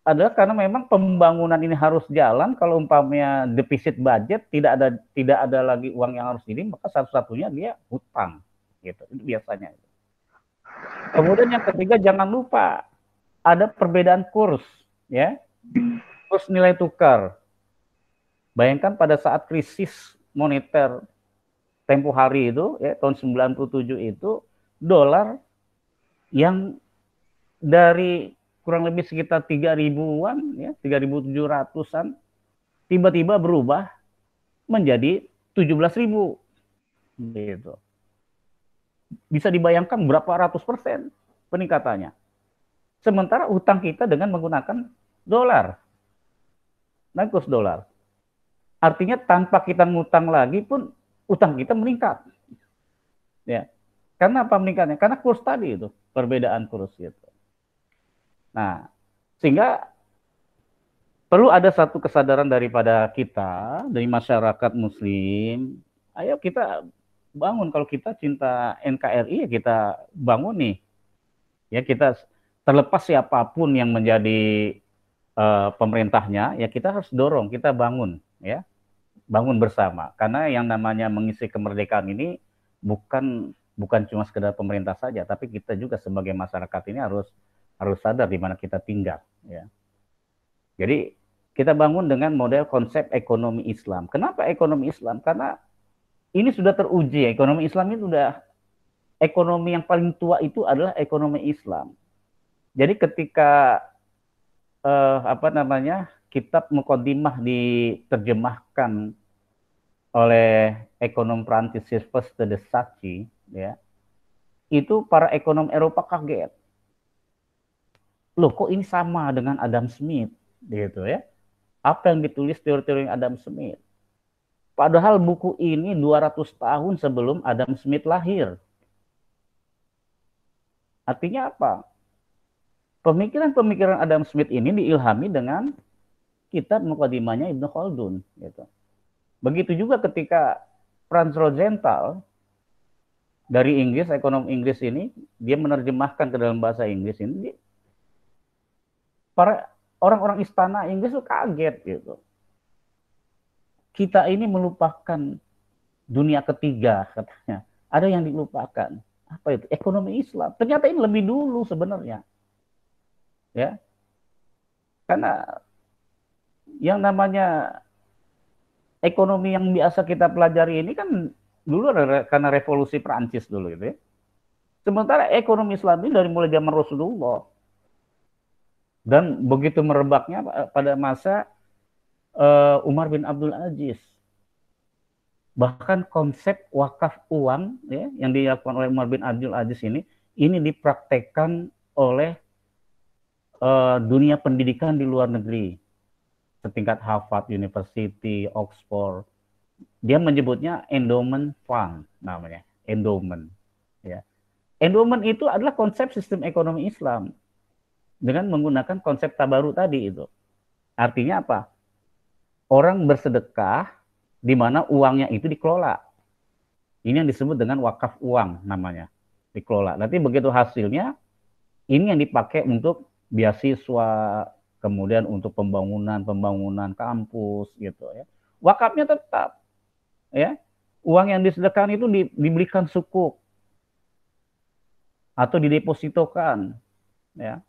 adalah karena memang pembangunan ini harus jalan. Kalau umpamanya defisit budget, tidak ada lagi uang yang harus ini, maka satu-satunya dia hutang gitu. Itu biasanya. Kemudian yang ketiga, jangan lupa ada perbedaan kurs, ya, kurs nilai tukar. Bayangkan pada saat krisis moneter tempo hari itu, ya, tahun 97 itu, dolar yang dari kurang lebih sekitar 3.000-an, ya, 3.700-an, tiba-tiba berubah menjadi 17.000, gitu. Bisa dibayangkan berapa ratus persen peningkatannya. Sementara utang kita dengan menggunakan dolar, dan kurs dolar. Artinya tanpa kita ngutang lagi pun utang kita meningkat. Ya. Karena apa meningkatnya? Karena kurs tadi itu. perbedaan kurs gitu. Nah, sehingga perlu ada satu kesadaran daripada kita, dari masyarakat muslim. Ayo kita bangun, kalau kita cinta NKRI ya kita bangun nih. Ya kita terlepas siapapun yang menjadi pemerintahnya, ya kita harus dorong, kita bangun ya. Bangun bersama. Karena yang namanya mengisi kemerdekaan ini bukan cuma sekedar pemerintah saja, tapi kita juga sebagai masyarakat ini harus sadar di mana kita tinggal ya. Jadi kita bangun dengan model konsep ekonomi Islam. Kenapa ekonomi Islam? Karena ini sudah teruji. Ekonomi Islam itu sudah, ekonomi yang paling tua itu adalah ekonomi Islam. Jadi ketika kitab Muqaddimah diterjemahkan oleh ekonom Prancis Sylvestre de Sacy, ya, itu para ekonom Eropa kaget. Loh, kok ini sama dengan Adam Smith, gitu ya? Apa yang ditulis teori-teori Adam Smith? Padahal buku ini 200 tahun sebelum Adam Smith lahir. Artinya apa? Pemikiran-pemikiran Adam Smith ini diilhami dengan kitab Muqaddimahnya Ibnu Khaldun. Gitu. Begitu juga ketika Franz Rosenthal dari Inggris, ekonom Inggris ini, dia menerjemahkan ke dalam bahasa Inggris ini, para orang-orang istana Inggris itu kaget gitu. Kita ini melupakan dunia ketiga katanya. Ada yang dilupakan. Apa itu? Ekonomi Islam. Ternyata ini lebih dulu sebenarnya. Ya. Karena yang namanya ekonomi yang biasa kita pelajari ini kan dulu karena revolusi Prancis dulu gitu ya. Sementara ekonomi Islam ini dari mulai zaman Rasulullah. Dan begitu merebaknya pada masa Umar bin Abdul Aziz. Bahkan konsep wakaf uang ya, yang dilakukan oleh Umar bin Abdul Aziz ini dipraktekkan oleh dunia pendidikan di luar negeri. Setingkat Harvard University, Oxford. Dia menyebutnya endowment fund namanya, endowment. Ya. Endowment itu adalah konsep sistem ekonomi Islam dengan menggunakan konsep tabaru tadi itu. Artinya apa? Orang bersedekah di mana uangnya itu dikelola. Ini yang disebut dengan wakaf uang namanya, dikelola. Nanti begitu hasilnya, ini yang dipakai untuk beasiswa, kemudian untuk pembangunan kampus gitu ya. Wakafnya tetap ya. Uang yang disedekahkan itu diberikan sukuk atau didepositokan ya.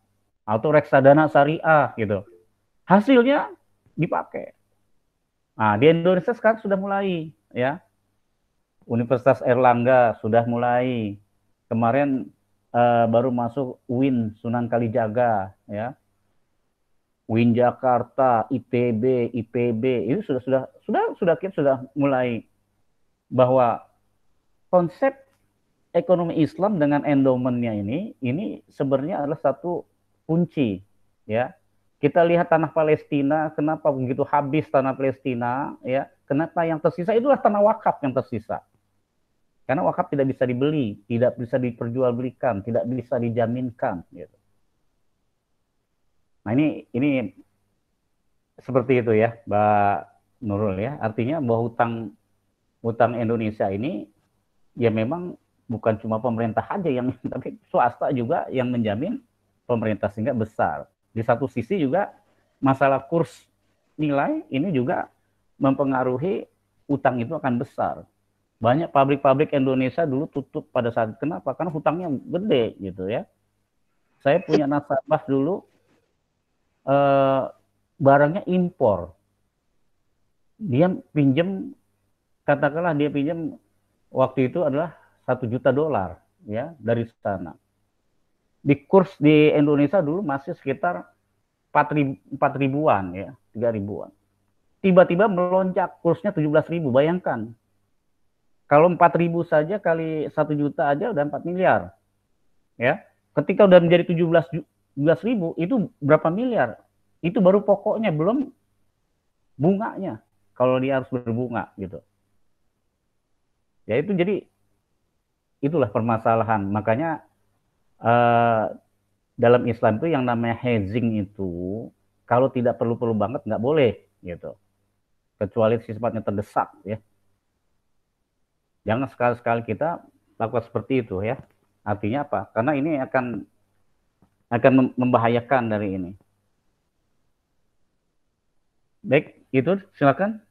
Atau reksadana syariah gitu. Hasilnya dipakai. Nah, di Indonesia sekarang sudah mulai ya. Universitas Airlangga sudah mulai. Kemarin baru masuk UIN Sunan Kalijaga ya. UIN Jakarta, ITB, IPB itu sudah mulai bahwa konsep ekonomi Islam dengan endowment-nya ini sebenarnya adalah satu kunci ya. Kita lihat tanah Palestina, kenapa begitu habis tanah Palestina ya? Kenapa yang tersisa itulah tanah wakaf yang tersisa. Karena wakaf tidak bisa dibeli, tidak bisa diperjualbelikan, tidak bisa dijaminkan gitu. Nah, ini seperti itu ya, Mbak Nurul ya. Artinya bahwa utang Indonesia ini ya memang bukan cuma pemerintah aja yang, tapi swasta juga yang menjamin pemerintah, sehingga besar. Di satu sisi juga masalah kurs nilai ini juga mempengaruhi utang itu akan besar. Banyak pabrik-pabrik Indonesia dulu tutup pada saat, kenapa? Karena hutangnya gede gitu ya. Saya punya nasabah dulu, barangnya impor. Dia pinjam, katakanlah dia pinjam waktu itu adalah $1 juta ya dari sana. Di kurs di Indonesia dulu masih sekitar 4 ribuan ya, 3 ribuan. Tiba-tiba melonjak kursnya 17.000, bayangkan. Kalau 4.000 saja kali 1 juta aja udah 4 miliar. Ya. Ketika udah menjadi 17.000 itu berapa miliar? Itu baru pokoknya, belum bunganya. Kalau dia harus berbunga gitu. Ya itu jadi itulah permasalahan. Makanya uh, dalam Islam itu yang namanya hedging itu kalau tidak perlu-perlu banget nggak boleh gitu. Kecuali sifatnya terdesak ya. Jangan sekali-sekali kita lakukan seperti itu ya. Artinya apa? Karena ini akan membahayakan dari ini. Baik, itu silakan.